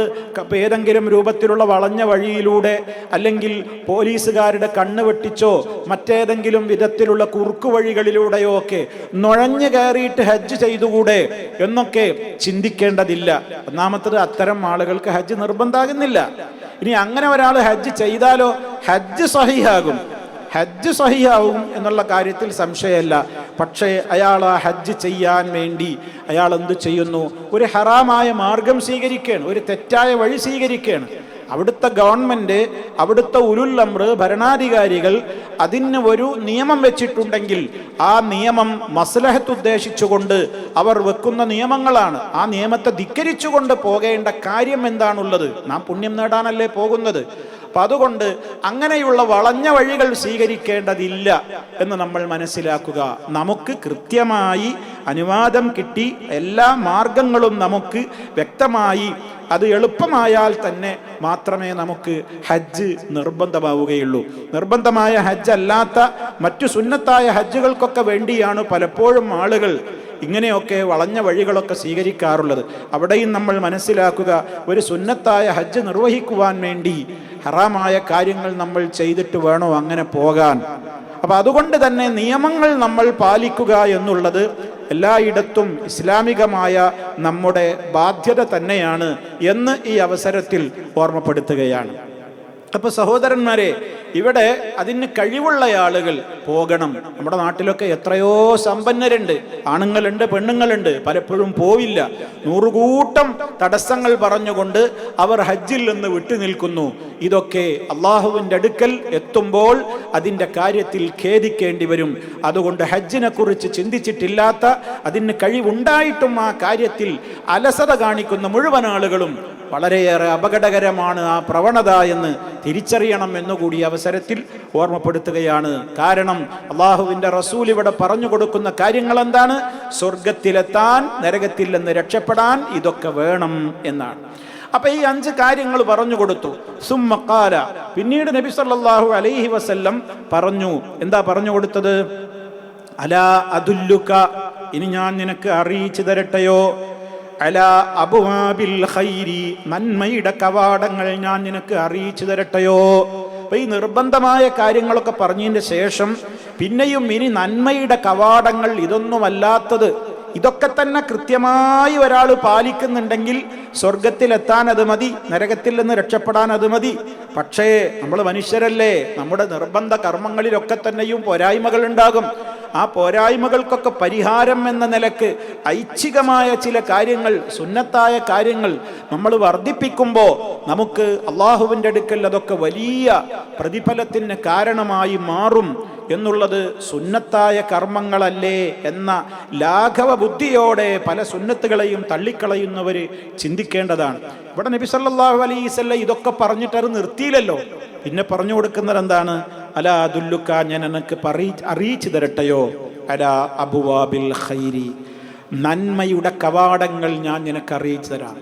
S2: ഏതെങ്കിലും രൂപത്തിലുള്ള വളഞ്ഞ വഴിയിലൂടെ, അല്ലെങ്കിൽ പോലീസുകാരുടെ കണ്ണ് വെട്ടിച്ചോ മറ്റേതെങ്കിലും വിധത്തിലുള്ള കുറുക്കു വഴികളിലൂടെയോ ഒക്കെ നുഴഞ്ഞു കയറിയിട്ട് ഹജ്ജ് ചെയ്തുകൂടെ എന്നൊക്കെ ചിന്തിക്കേണ്ടതില്ല. ഒന്നാമത്തത്, അത്തരം ആളുകൾക്ക് ഹജ്ജ് നിർബന്ധമാകുന്നില്ല. ഇനി അങ്ങനെ ഒരാൾ ഹജ്ജ് ചെയ്താലോ ഹജ്ജ് സഹീഹാകും, ഹജ്ജ് സഹിയാവും എന്നുള്ള കാര്യത്തിൽ സംശയമല്ല. പക്ഷേ അയാൾ ആ ഹജ്ജ് ചെയ്യാൻ വേണ്ടി അയാൾ എന്ത് ചെയ്യുന്നു? ഒരു ഹറാമായ മാർഗം സ്വീകരിക്കുകയാണ്, ഒരു തെറ്റായ വഴി സ്വീകരിക്കുകയാണ്. അവിടുത്തെ ഗവൺമെൻറ്, അവിടുത്തെ ഉലുൽ അംർ, ഭരണാധികാരികൾ അതിന് ഒരു നിയമം വെച്ചിട്ടുണ്ടെങ്കിൽ ആ നിയമം മസ്ലഹത്ത് ഉദ്ദേശിച്ചുകൊണ്ട് അവർ വെക്കുന്ന നിയമങ്ങളാണ്. ആ നിയമത്തെ ധിക്കരിച്ചുകൊണ്ട് പോകേണ്ട കാര്യം എന്താണുള്ളത്? നാം പുണ്യം നേടാനല്ലേ പോകുന്നത്. അപ്പം അതുകൊണ്ട് അങ്ങനെയുള്ള വളഞ്ഞ വഴികൾ സ്വീകരിക്കേണ്ടതില്ല എന്ന് നമ്മൾ മനസ്സിലാക്കുക. നമുക്ക് കൃത്യമായി അനുവാദം കിട്ടി, എല്ലാ മാർഗങ്ങളും നമുക്ക് വ്യക്തമായി, അത് എളുപ്പമായാൽ തന്നെ മാത്രമേ നമുക്ക് ഹജ്ജ് നിർബന്ധമാവുകയുള്ളൂ. നിർബന്ധമായ ഹജ്ജ് അല്ലാത്ത മറ്റു സുന്നത്തായ ഹജ്ജുകൾക്കൊക്കെ വേണ്ടിയാണ് പലപ്പോഴും ആളുകൾ ഇങ്ങനെയൊക്കെ വളഞ്ഞ വഴികളൊക്കെ സ്വീകരിക്കാറുള്ളത്. അവിടെയും നമ്മൾ മനസ്സിലാക്കുക, ഒരു സുന്നത്തായ ഹജ്ജ് നിർവഹിക്കുവാൻ വേണ്ടി ഹറാമായ കാര്യങ്ങൾ നമ്മൾ ചെയ്തിട്ട് വേണോ അങ്ങനെ പോകാൻ? അപ്പം അതുകൊണ്ട് തന്നെ നിയമങ്ങൾ നമ്മൾ പാലിക്കുക എന്നുള്ളത് എല്ലായിടത്തും ഇസ്ലാമികമായ നമ്മുടെ ബാധ്യത തന്നെയാണ് എന്ന് ഈ അവസരത്തിൽ ഓർമ്മപ്പെടുത്തുകയാണ്. അപ്പോൾ സഹോദരന്മാരെ, ഇവിടെ അതിന് കഴിവുള്ള ആളുകൾ പോകണം. നമ്മുടെ നാട്ടിലൊക്കെ എത്രയോ സമ്പന്നരുണ്ട്, ആണുങ്ങളുണ്ട്, പെണ്ണുങ്ങളുണ്ട്, പലപ്പോഴും പോവില്ല. നൂറുകൂട്ടം തടസ്സങ്ങൾ പറഞ്ഞുകൊണ്ട് അവർ ഹജ്ജിൽ നിന്ന് വിട്ടുനിൽക്കുന്നു. ഇതൊക്കെ അള്ളാഹുവിൻ്റെ അടുക്കൽ എത്തുമ്പോൾ അതിൻ്റെ കാര്യത്തിൽ ഖേദിക്കേണ്ടി വരും. അതുകൊണ്ട് ഹജ്ജിനെ കുറിച്ച് ചിന്തിച്ചിട്ടില്ലാത്ത, അതിന് കഴിവുണ്ടായിട്ടും ആ കാര്യത്തിൽ അലസത കാണിക്കുന്ന മുഴുവൻ ആളുകളും വളരെയേറെ അപകടകരമാണ് ആ പ്രവണത എന്ന് തിരിച്ചറിയണം എന്നുകൂടി അവസരത്തിൽ ഓർമ്മപ്പെടുത്തുകയാണ്. കാരണം അള്ളാഹുവിൻ്റെ റസൂൽ ഇവിടെ പറഞ്ഞു കൊടുക്കുന്ന കാര്യങ്ങൾ എന്താണ്? സ്വർഗത്തിലെത്താൻ, നരകത്തിൽ നിന്ന് രക്ഷപ്പെടാൻ ഇതൊക്കെ വേണം എന്നാണ്. അപ്പൊ ഈ 5 കാര്യങ്ങൾ പറഞ്ഞു കൊടുത്തു. സുമ്മ ഖാല, പിന്നീട് നബി സല്ലല്ലാഹു അലൈഹി വസല്ലം പറഞ്ഞു. എന്താ പറഞ്ഞു കൊടുത്തത്? അലാ അദുല്ലുക, ഇനി ഞാൻ നിനക്ക് അറിയിച്ചു തരട്ടെയോ? അലാ അബ്വാബിൽ ഖൈരി, നന്മയുടെ കവാടങ്ങൾ ഞാൻ നിനക്ക് അറിയിച്ചു തരട്ടെയോ? അപ്പൊ ഈ നിർബന്ധമായ കാര്യങ്ങളൊക്കെ പറഞ്ഞതിന്റെ ശേഷം പിന്നെയും ഇനി നന്മയുടെ കവാടങ്ങൾ, ഇതൊന്നുമല്ലാത്തത്, ഇതൊക്കെ തന്നെ കൃത്യമായി ഒരാൾ പാലിക്കുന്നുണ്ടെങ്കിൽ സ്വർഗത്തിലെത്താൻ അത് മതി, നരകത്തിൽ നിന്ന് രക്ഷപ്പെടാൻ അത് മതി. പക്ഷേ നമ്മൾ മനുഷ്യരല്ലേ, നമ്മുടെ നിർബന്ധ കർമ്മങ്ങളിലൊക്കെ തന്നെയും പോരായ്മകൾ ഉണ്ടാകും. ആ പോരായ്മകൾക്കൊക്കെ പരിഹാരം എന്ന നിലക്ക് ഐച്ഛികമായ ചില കാര്യങ്ങൾ, സുന്നത്തായ കാര്യങ്ങൾ നമ്മൾ വർദ്ധിപ്പിക്കുമ്പോൾ നമുക്ക് അള്ളാഹുവിൻ്റെ അടുക്കൽ അതൊക്കെ വലിയ പ്രതിഫലത്തിന് കാരണമായി മാറും എന്നുള്ളത് സുന്നത്തായ കർമ്മങ്ങളല്ലേ എന്ന ലാഘവ ബുദ്ധിയോടെ പല സുന്നത്തുകളെയും തള്ളിക്കളയുന്നവർ ചിന്തിക്കേണ്ടതാണ്. ഇവിടെ നബി സല്ലല്ലാഹു അലൈഹി വസല്ലം ഇതൊക്കെ പറഞ്ഞിട്ട് അത് നിർത്തിയില്ലല്ലോ. പിന്നെ പറഞ്ഞു കൊടുക്കുന്നത് എന്താണ്? അലാ അദുല്ലുക, ഞാൻ നിനക്ക് അറിയിച്ചു തരട്ടെയോ? അലാ അബ്വാബിൽ ഖൈരി, നന്മയുടെ കവാടങ്ങൾ ഞാൻ നിനക്ക് അറിയിച്ചു തരാം.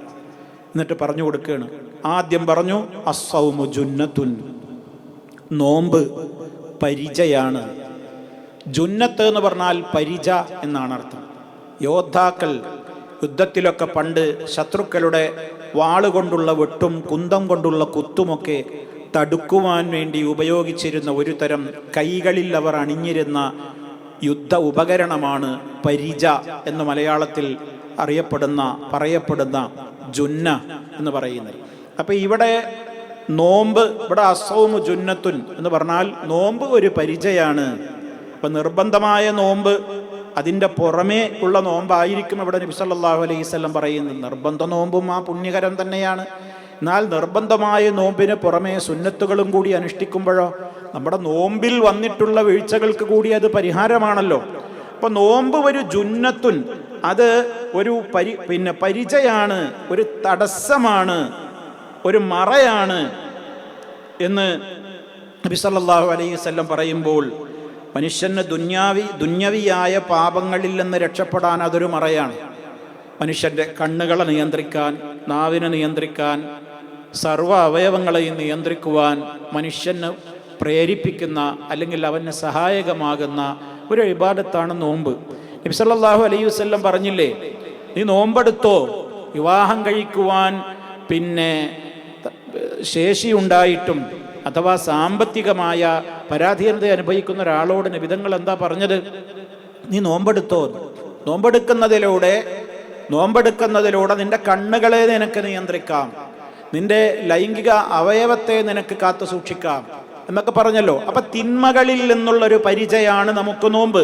S2: എന്നിട്ട് പറഞ്ഞു കൊടുക്കുകയാണ്. ആദ്യം പറഞ്ഞു അസ്സൗമു ജുന്നത്തുൻ, നോമ്പ് പരിചയാണ്. ജുന്നത്ത് എന്ന് പറഞ്ഞാൽ പരിച എന്നാണ് അർത്ഥം. യോദ്ധാക്കൾ യുദ്ധത്തിലൊക്കെ പണ്ട് ശത്രുക്കളുടെ വാളുകൊണ്ടുള്ള വെട്ടും കുന്തം കൊണ്ടുള്ള കുത്തുമൊക്കെ തടുക്കുവാൻ വേണ്ടി ഉപയോഗിച്ചിരുന്ന ഒരു തരം കൈകളിൽ അവർ അണിഞ്ഞിരുന്ന യുദ്ധ ഉപകരണമാണ് പരിച എന്ന് മലയാളത്തിൽ പറയപ്പെടുന്ന ജുന്ന എന്ന് പറയുന്നത്. അപ്പം ഇവിടെ നോമ്പ്, ഇവിടെ അസ്സൗമു ജുന്നത്തുൻ എന്ന് പറഞ്ഞാൽ നോമ്പ് ഒരു പരിചയാണ്. അപ്പം നിർബന്ധമായ നോമ്പ്, അതിൻ്റെ പുറമേ ഉള്ള നോമ്പായിരിക്കും ഇവിടെ നബി സല്ലല്ലാഹു അലൈഹി വസല്ലം പറയുന്നത്. നിർബന്ധ നോമ്പും ആ പുണ്യകരം തന്നെയാണ്. എന്നാൽ നിർബന്ധമായ നോമ്പിന് പുറമേ സുന്നത്തുകളും കൂടി അനുഷ്ഠിക്കുമ്പോഴോ നമ്മുടെ നോമ്പിൽ വന്നിട്ടുള്ള വീഴ്ചകൾക്ക് കൂടി അത് പരിഹാരമാണല്ലോ. അപ്പം നോമ്പ് ഒരു ജുന്നത്തുൻ, അത് ഒരു പരിചയാണ്, ഒരു തടസ്സമാണ്, ഒരു മറയാണ് എന്ന് നബി സല്ലല്ലാഹു അലൈഹി വസല്ലം പറയുമ്പോൾ മനുഷ്യന് ദുന്യവിയായ പാപങ്ങളിൽ നിന്ന് രക്ഷപ്പെടാൻ അതൊരു മറയാണ്. മനുഷ്യൻ്റെ കണ്ണുകളെ നിയന്ത്രിക്കാൻ, നാവിനെ നിയന്ത്രിക്കാൻ, സർവ്വ അവയവങ്ങളെയും നിയന്ത്രിക്കുവാൻ മനുഷ്യന് പ്രേരിപ്പിക്കുന്ന അല്ലെങ്കിൽ അവന് സഹായകമാകുന്ന ഒരു ഇബാദത്താണ് നോമ്പ്. നബി സല്ലല്ലാഹു അലൈഹി വസല്ലം പറഞ്ഞില്ലേ, നീ നോമ്പെടുത്തോ, വിവാഹം കഴിക്കുവാൻ ശേഷിയുണ്ടായിട്ടും അഥവാ സാമ്പത്തികമായ പരാധീനത അനുഭവിക്കുന്ന ഒരാളോട് നബിതങ്ങൾ എന്താ പറഞ്ഞത്? നീ നോമ്പെടുത്തോ. നോമ്പെടുക്കുന്നതിലൂടെ നിന്റെ കണ്ണുകളെ നിനക്ക് നിയന്ത്രിക്കാം, നിന്റെ ലൈംഗിക അവയവത്തെ നിനക്ക് കാത്തു സൂക്ഷിക്കാം എന്നൊക്കെ പറഞ്ഞല്ലോ. അപ്പൊ തിന്മകളിൽ നിന്നുള്ളൊരു പരിചയാണ് നമുക്ക് നോമ്പ്.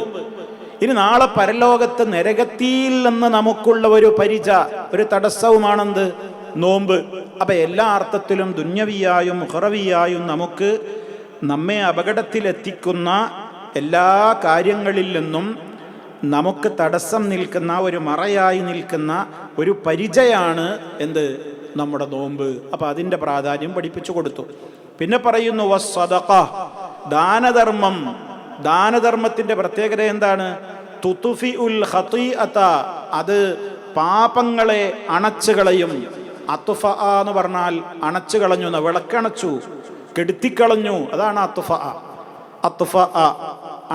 S2: ഇനി നാളെ പരലോകത്ത് നരകത്തിയിൽ നിന്ന് നമുക്കുള്ള ഒരു പരിച, ഒരു തടസ്സവുമാണെന്ത്? നോമ്പ്. അപ്പൊ എല്ലാ അർത്ഥത്തിലും ദുന്യവിയായും ഉഖറവിയായും നമ്മെ അപകടത്തിലെത്തിക്കുന്ന എല്ലാ കാര്യങ്ങളിൽ നിന്നും നമുക്ക് തടസ്സം നിൽക്കുന്ന, ഒരു മറയായി നിൽക്കുന്ന ഒരു പരിചയാണ് എന്ത്? നമ്മുടെ നോമ്പ്. അപ്പൊ അതിൻ്റെ പ്രാധാന്യം പഠിപ്പിച്ചു കൊടുത്തു. പിന്നെ പറയുന്നു വസ്സദഖ, ദാനധർമ്മം. ദാനധർമ്മത്തിന്റെ പ്രത്യേകത എന്താണ്? തുത്ഫിഉൽ ഖതീഅത, അത് പാപങ്ങളെ അണച്ചു കളയും. അത്ഫ എന്ന് പറഞ്ഞാൽ അണച്ചു കളഞ്ഞു, വിളക്കണച്ചു, കെടുത്തിക്കളഞ്ഞു, അതാണ് അത്ഫ.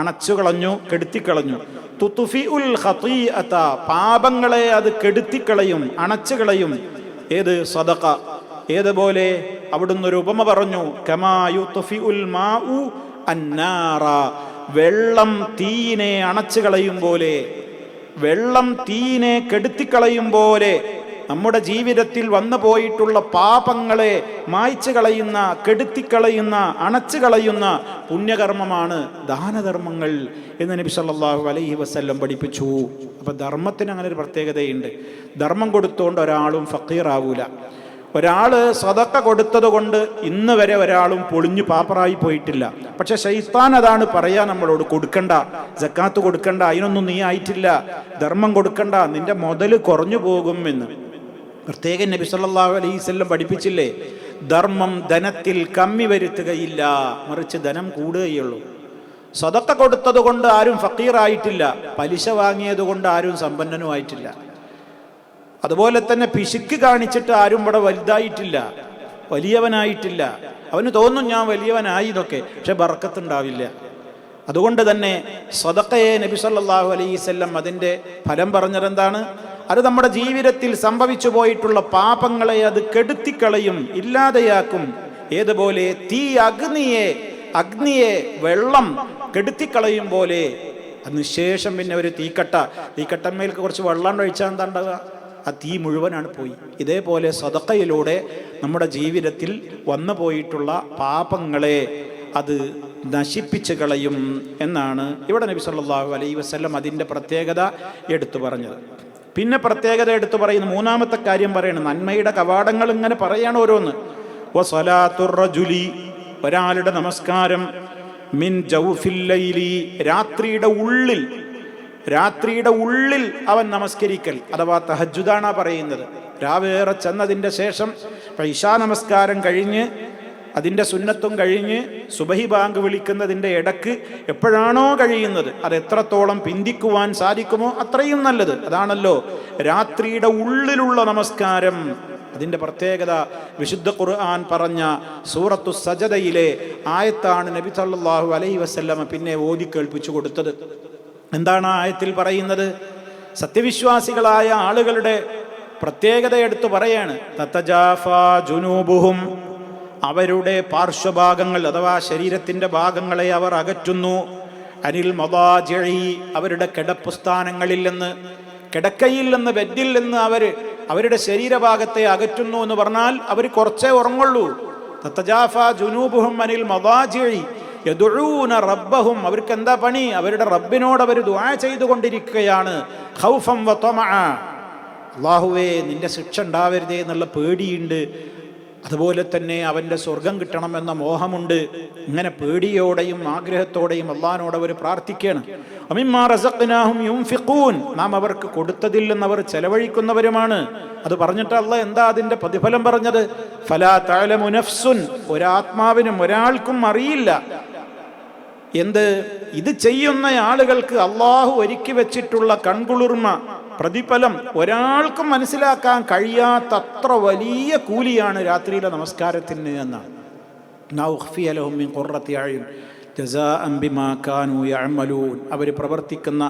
S2: അണച്ചു കളഞ്ഞു, കെടുത്തിക്കളഞ്ഞു. തുത്ഫിഉൽ ഖതീഅത, പാപങ്ങളെ അത് കെടുത്തിക്കളയും, അണച്ചു കളയും. ഏത്? സദഖ. ഏതുപോലെ? അവിടുന്ന് ഒരു ഉപമ പറഞ്ഞു, കമാ യുത്ഫിഉൽ മാഉ അന്നാറ, വെള്ളം തീയിനെ അണച്ചു കളയും പോലെ, വെള്ളം തീയിനെ കെടുത്തിക്കളയും പോലെ നമ്മുടെ ജീവിതത്തിൽ വന്നു പോയിട്ടുള്ള പാപങ്ങളെ മായ്ച്ചു കളയുന്ന, കെടുത്തിക്കളയുന്ന, അണച്ചു കളയുന്ന പുണ്യകർമ്മമാണ് ദാനധർമ്മങ്ങൾ എന്ന് നബി സല്ലല്ലാഹു അലൈഹി വസല്ലം പഠിപ്പിച്ചു. അപ്പൊ ധർമ്മത്തിന് അങ്ങനെ ഒരു പ്രത്യേകതയുണ്ട്. ധർമ്മം കൊടുത്തുകൊണ്ട് ഒരാളും ഫക്കീറാവൂല. ഒരാള് സദഖ കൊടുത്തത് കൊണ്ട് ഇന്ന് വരെ ഒരാളും പൊളിഞ്ഞു പാപ്പറായി പോയിട്ടില്ല. പക്ഷെ ശൈത്താൻ അതാണ് പറയാ നമ്മളോട്, കൊടുക്കണ്ട, സക്കാത്ത് കൊടുക്കണ്ട, അതിനൊന്നും നീ ആയിട്ടില്ല, ധർമ്മം കൊടുക്കണ്ട, നിന്റെ മുതല് കുറഞ്ഞു പോകും എന്ന്. പ്രത്യേകം നബി സല്ലല്ലാഹു അലൈഹി വസല്ലം പഠിപ്പിച്ചില്ലേ, ധർമ്മം ധനത്തിൽ കമ്മി വരുത്തുകയില്ല, മറിച്ച് ധനം കൂടുകയുള്ളൂ. സദഖ കൊടുത്തത് കൊണ്ട് ആരും ഫക്കീറായിട്ടില്ല, പലിശ വാങ്ങിയത് കൊണ്ട് ആരും സമ്പന്നനുമായിട്ടില്ല. അതുപോലെ തന്നെ പിശുക്ക് കാണിച്ചിട്ട് ആരും ഇവിടെ വലുതായിട്ടില്ല, വലിയവനായിട്ടില്ല. അവന് തോന്നും ഞാൻ വലിയവനായി ഇതൊക്കെ, പക്ഷെ ബർക്കത്തുണ്ടാവില്ല. അതുകൊണ്ട് തന്നെ സദഖയെ നബി സല്ലല്ലാഹു അലൈഹി വസല്ലം അതിൻ്റെ ഫലം പറഞ്ഞതെന്താണ്? അത് നമ്മുടെ ജീവിതത്തിൽ സംഭവിച്ചു പോയിട്ടുള്ള പാപങ്ങളെ അത് കെടുത്തിക്കളയും, ഇല്ലാതെയാക്കും. ഏതുപോലെ? തീ അഗ്നിയെ വെള്ളം കെടുത്തിക്കളയും പോലെ. അതിനുശേഷം പിന്നെ ഒരു തീക്കട്ടമ്മേൽക്ക് കുറച്ച് വെള്ളം ഒഴിച്ചാൽ എന്താ ഉണ്ടാവുക? ആ തീ മുഴുവനാണ് പോയി. ഇതേപോലെ സദഖയിലൂടെ നമ്മുടെ ജീവിതത്തിൽ വന്നു പോയിട്ടുള്ള പാപങ്ങളെ അത് നശിപ്പിച്ച് കളയും എന്നാണ് ഇവിടെ നബി സല്ലല്ലാഹു അലൈഹി വസല്ലം അതിൻ്റെ പ്രത്യേകത എടുത്തു പറഞ്ഞത്. പിന്നെ പ്രത്യേകത എടുത്തു പറയുന്നു, മൂന്നാമത്തെ കാര്യം പറയണം, നന്മയുടെ കവാടങ്ങൾ ഇങ്ങനെ പറയാണ് ഓരോന്ന്. വസലാത്തുർ റജുലി, ഒരാളുടെ നമസ്കാരം, മിൻ ജൗഫിൽ ലൈലി, രാത്രിയുടെ ഉള്ളിൽ അവൻ നമസ്കരിക്കൽ, അഥവാ തഹജ്ജുദാണ് പറയുന്നത്. രാവേറെ ചെന്നതിൻ്റെ ശേഷം ഇശാ നമസ്കാരം കഴിഞ്ഞ് അതിൻ്റെ സുന്നത്തും കഴിഞ്ഞ് സുബഹി ബാങ്ക് വിളിക്കുന്നതിൻ്റെ ഇടക്ക് എപ്പോഴാണോ കഴിയുന്നത് അത് എത്രത്തോളം പിന്തിക്കുവാൻ സാധിക്കുമോ അത്രയും നല്ലത്. അതാണല്ലോ രാത്രിയുടെ ഉള്ളിലുള്ള നമസ്കാരം. അതിൻ്റെ പ്രത്യേകത വിശുദ്ധ ഖുർആൻ പറഞ്ഞ സൂറത്തു സജദയിലെ ആയത്താണ് നബി സല്ലല്ലാഹു അലൈഹി വസല്ലമ പിന്നെ ഓതി കേൾപ്പിച്ചു കൊടുത്തത്. എന്താണ് ആ ആയത്തിൽ പറയുന്നത്? സത്യവിശ്വാസികളായ ആളുകളുടെ പ്രത്യേകത എടുത്തു പറയാണ്. തതജാഫാ ജുനൂബുഹും, അവരുടെ പാർശ്വഭാഗങ്ങൾ അഥവാ ശരീരത്തിൻ്റെ ഭാഗങ്ങളെ അവർ അകറ്റുന്നു. അനിൽ മദാജിഇ, അവരുടെ കിടപ്പുസ്ഥാനങ്ങളിൽ നിന്ന്, കിടക്കയിൽ നിന്ന്, ബെഡിൽ നിന്ന് അവരുടെ ശരീരഭാഗത്തെ അകറ്റുന്നു എന്ന് പറഞ്ഞാൽ അവർ കുറച്ചേ ഉറങ്ങുള്ളൂ. തതജാഫാ ജുനൂബുഹും അനിൽ മദാജിഇ യദുഊന റബ്ബഹും, അവർക്ക് എന്താ പണി? അവരുടെ റബ്ബിനോട് അവർ ദുആ ചെയ്തുകൊണ്ടിരിക്കുകയാണ്. ഖൗഫൻ വ തമഅ, അല്ലാഹുവേ നിന്റെ ശിക്ഷ ഉണ്ടാവരുതേ എന്നുള്ള പേടിയുണ്ട്. അതുപോലെ തന്നെ അവൻ്റെ സ്വർഗം കിട്ടണമെന്ന മോഹമുണ്ട്. ഇങ്ങനെ പേടിയോടെയും ആഗ്രഹത്തോടെയും അള്ളാഹിനോട് അവർ പ്രാർത്ഥിക്കുകയാണ്. അമിമ്മാ റസഖ്നാഹും യുൻഫിഖൂൻ, നാം അവർക്ക് കൊടുത്തതിൽ നിന്ന് അവർ ചെലവഴിക്കുന്നവരുമാണ്. അത് പറഞ്ഞിട്ട് അള്ളാഹ് എന്താ അതിൻ്റെ പ്രതിഫലം പറഞ്ഞത്? ഫലാ തഅലമു നഫ്സുൻ, ഒരാത്മാവിനും ഒരാൾക്കും അറിയില്ല എന്ത് ഇത് ചെയ്യുന്ന ആളുകൾക്ക് അള്ളാഹു ഒരുക്കി വെച്ചിട്ടുള്ള കൺകുളിർമ, പ്രതിഫലം ഒരാൾക്കും മനസ്സിലാക്കാൻ കഴിയാത്തത്ര വലിയ കൂലിയാണ് രാത്രിയിലെ നമസ്കാരത്തിന് എന്നാണ്. അവർ പ്രവർത്തിക്കുന്ന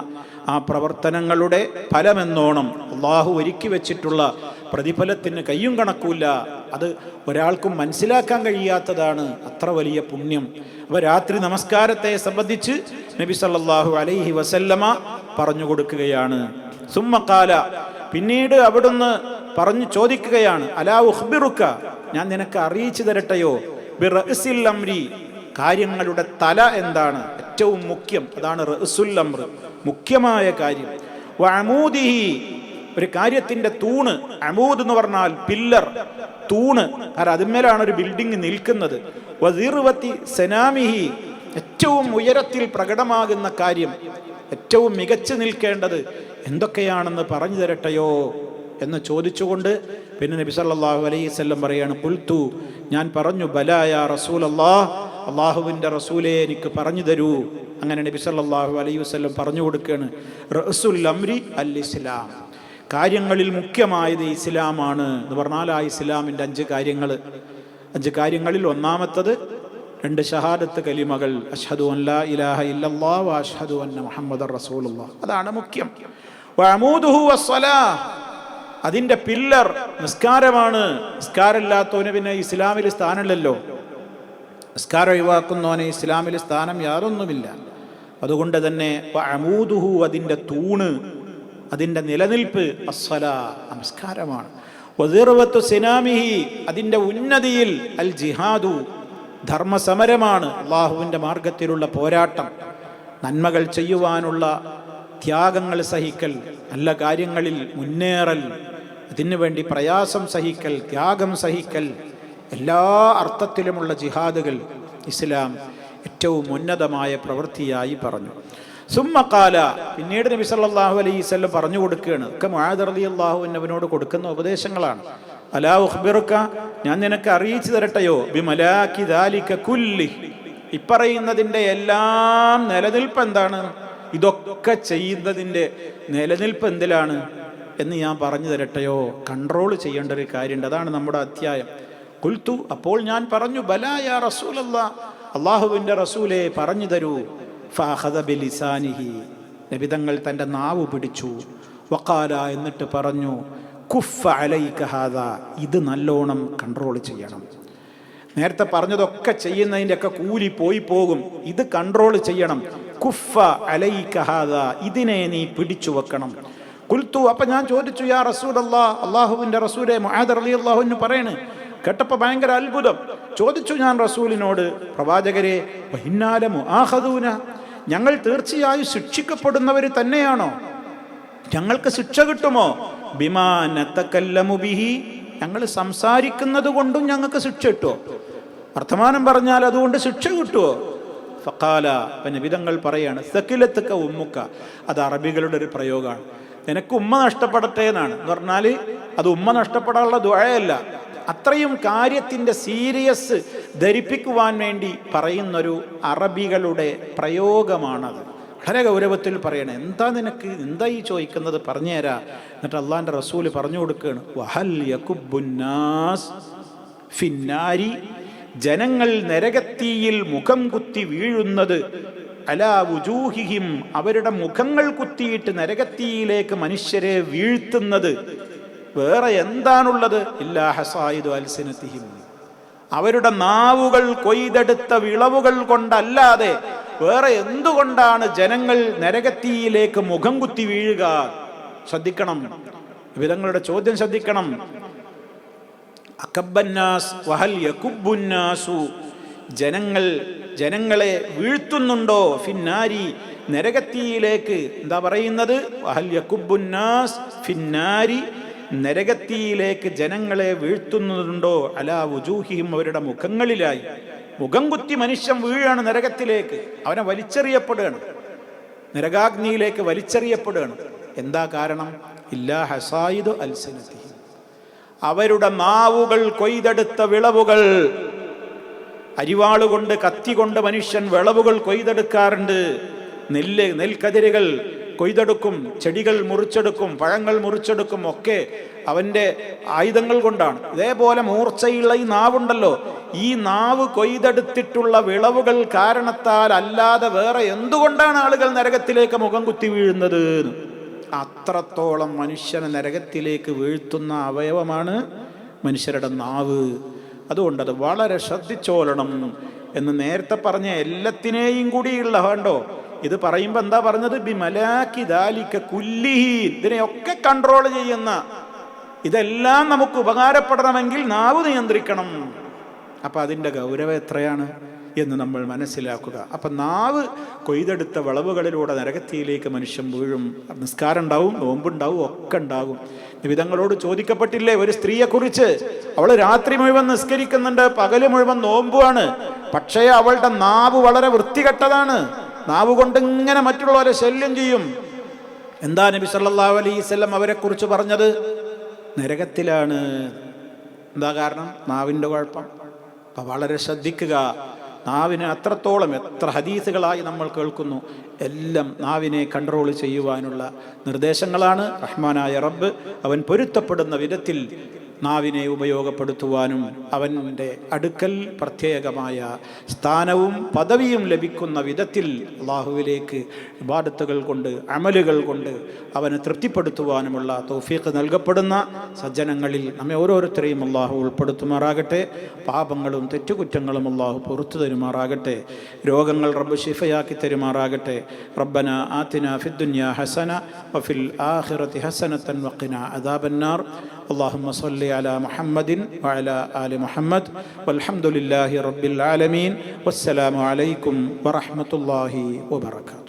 S2: ആ പ്രവർത്തനങ്ങളുടെ ഫലമെന്നോണം അള്ളാഹു ഒരുക്കി വെച്ചിട്ടുള്ള പ്രതിഫലത്തിന് കയ്യും കണക്കൂല. അത് ഒരാൾക്കും മനസ്സിലാക്കാൻ കഴിയാത്തതാണ്, അത്ര വലിയ പുണ്യം. അപ്പോൾ രാത്രി നമസ്കാരത്തെ സംബന്ധിച്ച് നബി സല്ലല്ലാഹു അലൈഹി വസല്ലമ പറഞ്ഞു കൊടുക്കുകയാണ്. സുമ്മഖാല, പിന്നീട് അവിടുന്ന് പറഞ്ഞു ചോദിക്കുകയാണ്, അലാ ഉഖ്ബിറുക, ഞാൻ നിനക്ക് അറിയിച്ചു തരട്ടെയോ, ബിറഅ്സിൽ അംരി, കാര്യങ്ങളുടെ തല എന്താണ്, ഏറ്റവും മുഖ്യം, അതാണ് റഅ്സുൽ അംർ, മുഖ്യമായ കാര്യം. വഅമൂദിഹി, ഒരു കാര്യത്തിന്റെ തൂണ്. അമൂദ് എന്ന് പറഞ്ഞാൽ പില്ലർ, തൂണ്, കാരണം അതിന്മേലാണ് ഒരു ബിൽഡിംഗ് നിൽക്കുന്നത്. വസിർവതി സനാമിഹി, ഏറ്റവും ഉയരത്തിൽ പ്രകടമാകുന്ന കാര്യം, ഏറ്റവും മികച്ചു നിൽക്കേണ്ടത് എന്തൊക്കെയാണെന്ന് പറഞ്ഞു തരട്ടെയോ എന്ന് ചോദിച്ചുകൊണ്ട് പിന്നെ നബി സല്ലല്ലാഹു അലൈഹി വസല്ലം പറയാണ്, ഖുൽതു, ഞാൻ പറഞ്ഞു, ബലാ യാ റസൂലല്ലാഹ്, അള്ളാഹുവിൻ്റെ റസൂലേ എനിക്ക് പറഞ്ഞു തരൂ. അങ്ങനെ നബി സല്ലല്ലാഹു അലൈഹി വസല്ലം പറഞ്ഞു കൊടുക്കുകയാണ്, റഅ്സുൽ അംരി അൽ ഇസ്ലാം, കാര്യങ്ങളിൽ മുഖ്യമായത് ഇസ്ലാമാണ് എന്ന് പറഞ്ഞാൽ ആ ഇസ്ലാമിൻ്റെ 5 കാര്യങ്ങളിൽ ഒന്നാമത്തത് 2 ഷഹാദത്ത് കലിമകൾ, അഷ്ഹദു അൻ ലാ ഇലാഹ ഇല്ലല്ലാഹ് വ അഷ്ഹദു അന്ന മുഹമ്മദർ റസൂലുള്ളാഹ്, അതാണ് മുഖ്യം. വഅമൂദുഹു വസ്സലാഹ്, അതിൻ്റെ പില്ലർ നിസ്കാരമാണ്. നിസ്കാരമില്ലാത്തവന് പിന്നെ ഇസ്ലാമിൽ സ്ഥാനമില്ലല്ലോ. നിസ്കാരം ഒഴിവാക്കുന്നവന് ഇസ്ലാമിൽ സ്ഥാനം യാതൊന്നുമില്ല. അതുകൊണ്ട് തന്നെ വഅമൂദുഹു, അതിൻ്റെ തൂണ്, അതിൻ്റെ നിലനിൽപ്പ്, അസ്സലാ, നമസ്കാരമാണ്. വസിർവത്തു സിനാമിഹി, അതിൻ്റെ ഉന്നതിയിൽ അൽ ജിഹാദു, ധർമ്മസമരമാണ്, അള്ളാഹുവിൻ്റെ മാർഗത്തിലുള്ള പോരാട്ടം, നന്മകൾ ചെയ്യുവാനുള്ള ത്യാഗങ്ങൾ സഹിക്കൽ, നല്ല കാര്യങ്ങളിൽ മുന്നേറൽ, അതിനു വേണ്ടി പ്രയാസം സഹിക്കൽ, ത്യാഗം സഹിക്കൽ, എല്ലാ അർത്ഥത്തിലുമുള്ള ജിഹാദുകൾ ഇസ്ലാം ഏറ്റവും ഉന്നതമായ പ്രവൃത്തിയായി പറഞ്ഞു. സുമ്മഖാല, പിന്നീട് നബി സല്ലല്ലാഹു അലൈഹി വസല്ലം പറഞ്ഞു കൊടുക്കുകയാണ്, ഒക്കെ മുആദ് റളിയല്ലാഹു അൻഹുവിനോട് കൊടുക്കുന്ന ഉപദേശങ്ങളാണ്. അലാ ഉഖ്ബിറുക, ഞാൻ നിനക്ക് അറിയിച്ചു തരട്ടെയോ, ബിമലാക്കി ദാലിക കുല്ലി, ഇപ്പറയുന്നതിൻ്റെ എല്ലാം നിലനിൽപ്പ് എന്താണ്, ഇതൊക്കെ ചെയ്യുന്നതിൻ്റെ നിലനിൽപ്പ് എന്തിലാണ് എന്ന് ഞാൻ പറഞ്ഞു തരട്ടെയോ. കൺട്രോൾ ചെയ്യേണ്ട ഒരു കാര്യമുണ്ട്, അതാണ് നമ്മുടെ അധ്യായം. ഖുൽതു, അപ്പോൾ ഞാൻ പറഞ്ഞു, ബലാ യാ റസൂലല്ലാഹ്, അള്ളാഹുവിൻ്റെ റസൂലേ പറഞ്ഞു തരൂ. ഫഅഖദ ബിലിസാനിഹി, നബി തങ്ങൾ തൻ്റെ നാവ് പിടിച്ചു. വഖാല, എന്നിട്ട് പറഞ്ഞു, കുഫ്ഫ അലൈക ഹാദാ, ഇത് നല്ലോണം കൺട്രോൾ ചെയ്യണം. നേരത്തെ പറഞ്ഞതൊക്കെ ചെയ്യുന്നതിൻ്റെയൊക്കെ കൂലി പോയി പോകും, ഇത് കൺട്രോൾ ചെയ്യണം. കുഫ്ഫ അലൈക ഹാദാ, ഇതിനെ നീ പിടിച്ചു വെക്കണം. ഖുൽതു, അപ്പം ഞാൻ ചോദിച്ചു, യാ റസൂലല്ലാഹ്, അള്ളാഹുവിൻ്റെ റസൂലേ, മുആദ് റളിയല്ലാഹു അൻഹു പറയണ്. കേട്ടപ്പോൾ ഭയങ്കര അത്ഭുതം. ചോദിച്ചു ഞാൻ റസൂലിനോട്, പ്രവാചകരെ, വഇന്നാല മുആഖദൂന, ഞങ്ങൾ തീർച്ചയായും ശിക്ഷിക്കപ്പെടുന്നവർ തന്നെയാണോ? ഞങ്ങൾക്ക് ശിക്ഷ കിട്ടുമോ? ബിമാ നതകല്ലമു ബിഹി, ഞങ്ങൾ സംസാരിക്കുന്നത് കൊണ്ടും ഞങ്ങൾക്ക് ശിക്ഷ കിട്ടുമോ? വർത്തമാനം പറഞ്ഞാൽ അതുകൊണ്ട് ശിക്ഷ കിട്ടുമോ? ഫഖാല, നബിതങ്ങൾ പറയാണ്, സകിലത്തുക ഉമ്മുക, അത് അറബികളുടെ ഒരു പ്രയോഗമാണ്. നിനക്ക് ഉമ്മ നഷ്ടപ്പെടട്ടെ എന്നാണ്. എന്ന് പറഞ്ഞാൽ അത് ഉമ്മ നഷ്ടപ്പെടാനുള്ള ദുആയല്ല, അത്രയും കാര്യത്തിൻ്റെ സീരിയസ് ധരിപ്പിക്കുവാൻ വേണ്ടി പറയുന്നൊരു അറബികളുടെ പ്രയോഗമാണത്. വളരെ ഗൗരവത്തിൽ പറയണേ. എന്താ ഈ ചോദിക്കുന്നത്, പറഞ്ഞുതരാ. എന്നിട്ട് അള്ളാഹിൻ്റെ റസൂല് പറഞ്ഞു കൊടുക്കുകയാണ്, വഹൽ യകുബ്ബുന്നാസ് ഫിന്നാരി, ജനങ്ങൾ നരകത്തീയിൽ മുഖം കുത്തി വീഴുന്നത്, അലാ വുജൂഹിഹിം, അവരുടെ മുഖങ്ങൾ കുത്തിയിട്ട് നരകത്തീയിലേക്ക് മനുഷ്യരെ വീഴ്ത്തുന്നത് വേറെ എന്താണുള്ളത്, ഇല്ലാ ഹസായിദു അൽസിനതിഹിം, അവരുടെ നാവുകൾ കൊയ്തെടുത്ത വിളവുകൾ കൊണ്ടല്ലാതെ വേറെ എന്തുകൊണ്ടാണ് ജനങ്ങൾ നരകത്തീയിലേക്ക് മുഖം കുത്തി വീഴുക? ശ്രദ്ധിക്കണം, വിധങ്ങളുടെ ചോദ്യം ശ്രദ്ധിക്കണം. അകബ്ബന്നാസ് വഹൽ യകുബ്ബുന്നാസു, ജനങ്ങളെ വീഴ്ത്തുന്നുണ്ടോ, ഫിന്നാരി, നരകത്തീയിലേക്ക്. എന്താ പറയുന്നത്? വഹൽ യകുബ്ബുന്നാസ് ഫിന്നാരി, നരകത്തീയിലേക്ക് ജനങ്ങളെ വീഴ്ത്തുന്നുണ്ടോ, അലാ വുജൂഹിഹിം, അവരുടെ മുഖങ്ങളിലായി. മുഖം കുത്തി മനുഷ്യൻ വീഴാണ് നരകത്തിലേക്ക്, അവനെ വലിച്ചെറിയപ്പെടുകയാണ്, നരകാഗ്നിയിലേക്ക് വലിച്ചെറിയപ്പെടുകയാണ്. എന്താ കാരണം? ഇല്ലാ ഹസായിദു അൽസിനതിഹിം, അവരുടെ നാവുകൾ കൊയ്തെടുത്ത വിളവുകൾ. അരിവാളുകൊണ്ട് കത്തി കൊണ്ട് മനുഷ്യൻ വിളവുകൾ കൊയ്തെടുക്കാറുണ്ട്. നെൽക്കതിരുകൾ കൊയ്തെടുക്കും, ചെടികൾ മുറിച്ചെടുക്കും, പഴങ്ങൾ മുറിച്ചെടുക്കും, ഒക്കെ അവൻ്റെ ആയുധങ്ങൾ കൊണ്ടാണ്. ഇതേപോലെ മൂർച്ചയുള്ള ഈ നാവുണ്ടല്ലോ, ഈ നാവ് കൊയ്തെടുത്തിട്ടുള്ള വിളവുകൾ കാരണത്താൽ അല്ലാതെ വേറെ എന്തുകൊണ്ടാണ് ആളുകൾ നരകത്തിലേക്ക് മുഖം കുത്തി വീഴുന്നത്? അത്രത്തോളം മനുഷ്യനെ നരകത്തിലേക്ക് വീഴ്ത്തുന്ന അവയവമാണ് മനുഷ്യരുടെ നാവ്. അതുകൊണ്ടത് വളരെ ശ്രദ്ധിച്ചോളണം എന്ന് നേരത്തെ പറഞ്ഞ എല്ലാത്തിനെയും കൂടിയുള്ള വേണ്ടോ. ഇത് പറയുമ്പോൾ എന്താ പറഞ്ഞത്? ബിമലാക്കി ദാലിക കുല്ലിഹി, ഇതിനെയൊക്കെ കൺട്രോൾ ചെയ്യുന്ന, ഇതെല്ലാം നമുക്ക് ഉപകാരപ്പെടണമെങ്കിൽ നാവ് നിയന്ത്രിക്കണം. അപ്പം അതിൻ്റെ ഗൗരവം എത്രയാണ് എന്ന് നമ്മൾ മനസ്സിലാക്കുക. അപ്പം നാവ് കൊയ്തെടുത്ത വിളവുകളിലൂടെ നരകത്തിയിലേക്ക് മനുഷ്യൻ വീഴും. നിസ്കാരം ഉണ്ടാവും, നോമ്പുണ്ടാവും, ഒക്കെ ഉണ്ടാകും. വിധങ്ങളോട് ചോദിക്കപ്പെട്ടില്ലേ ഒരു സ്ത്രീയെക്കുറിച്ച്? അവൾ രാത്രി മുഴുവൻ നിസ്കരിക്കുന്നുണ്ട്, പകല് മുഴുവൻ നോമ്പുമാണ്, പക്ഷേ അവളുടെ നാവ് വളരെ വൃത്തികെട്ടതാണ്. നാവ് കൊണ്ട് ഇങ്ങനെ മറ്റുള്ളവരെ ശല്യം ചെയ്യും. എന്താ നബി സല്ലല്ലാഹു അലൈഹി വസല്ലം അവരെ കുറിച്ച് പറഞ്ഞത്? നരകത്തിലാണ്. എന്താ കാരണം? നാവിൻ്റെ കുഴപ്പം. അപ്പം വളരെ ശ്രദ്ധിക്കുക. നാവിനെ അത്രത്തോളം, എത്ര ഹദീസുകളായി നമ്മൾ കേൾക്കുന്നു, എല്ലാം നാവിനെ കൺട്രോൾ ചെയ്യുവാനുള്ള നിർദ്ദേശങ്ങളാണ്. റഹ്മാനായ റബ്ബ് അവൻ പൊരുത്തപ്പെടുന്ന വിധത്തിൽ നാവിനെ ഉപയോഗപ്പെടുത്തുവാനും അവൻ്റെ അടുക്കൽ പ്രത്യേകമായ സ്ഥാനവും പദവിയും ലഭിക്കുന്ന വിധത്തിൽ അള്ളാഹുവിലേക്ക് ഇബാദത്തുകൾ കൊണ്ട്, അമലുകൾ കൊണ്ട് അവനെ തൃപ്തിപ്പെടുത്തുവാനുമുള്ള തൗഫീഖ് നൽകപ്പെടുന്ന സജ്ജനങ്ങളിൽ നമ്മെ ഓരോരുത്തരെയും അള്ളാഹു ഉൾപ്പെടുത്തുമാറാകട്ടെ. പാപങ്ങളും തെറ്റുകുറ്റങ്ങളും അള്ളാഹു പുറത്തു തരുമാറാകട്ടെ. രോഗങ്ങൾ റബ്ബ് ശിഫയാക്കി തരുമാറാകട്ടെ. റബ്ബന ആതിന ഫിദ്ദുനിയ ഹസന വഫിൽ ആഖിറതി ഹസനതൻ വഖിനാ അദാബന്നാർ. اللهم صل على محمد وعلى آل محمد والحمد لله رب العالمين والسلام عليكم ورحمة الله وبركاته.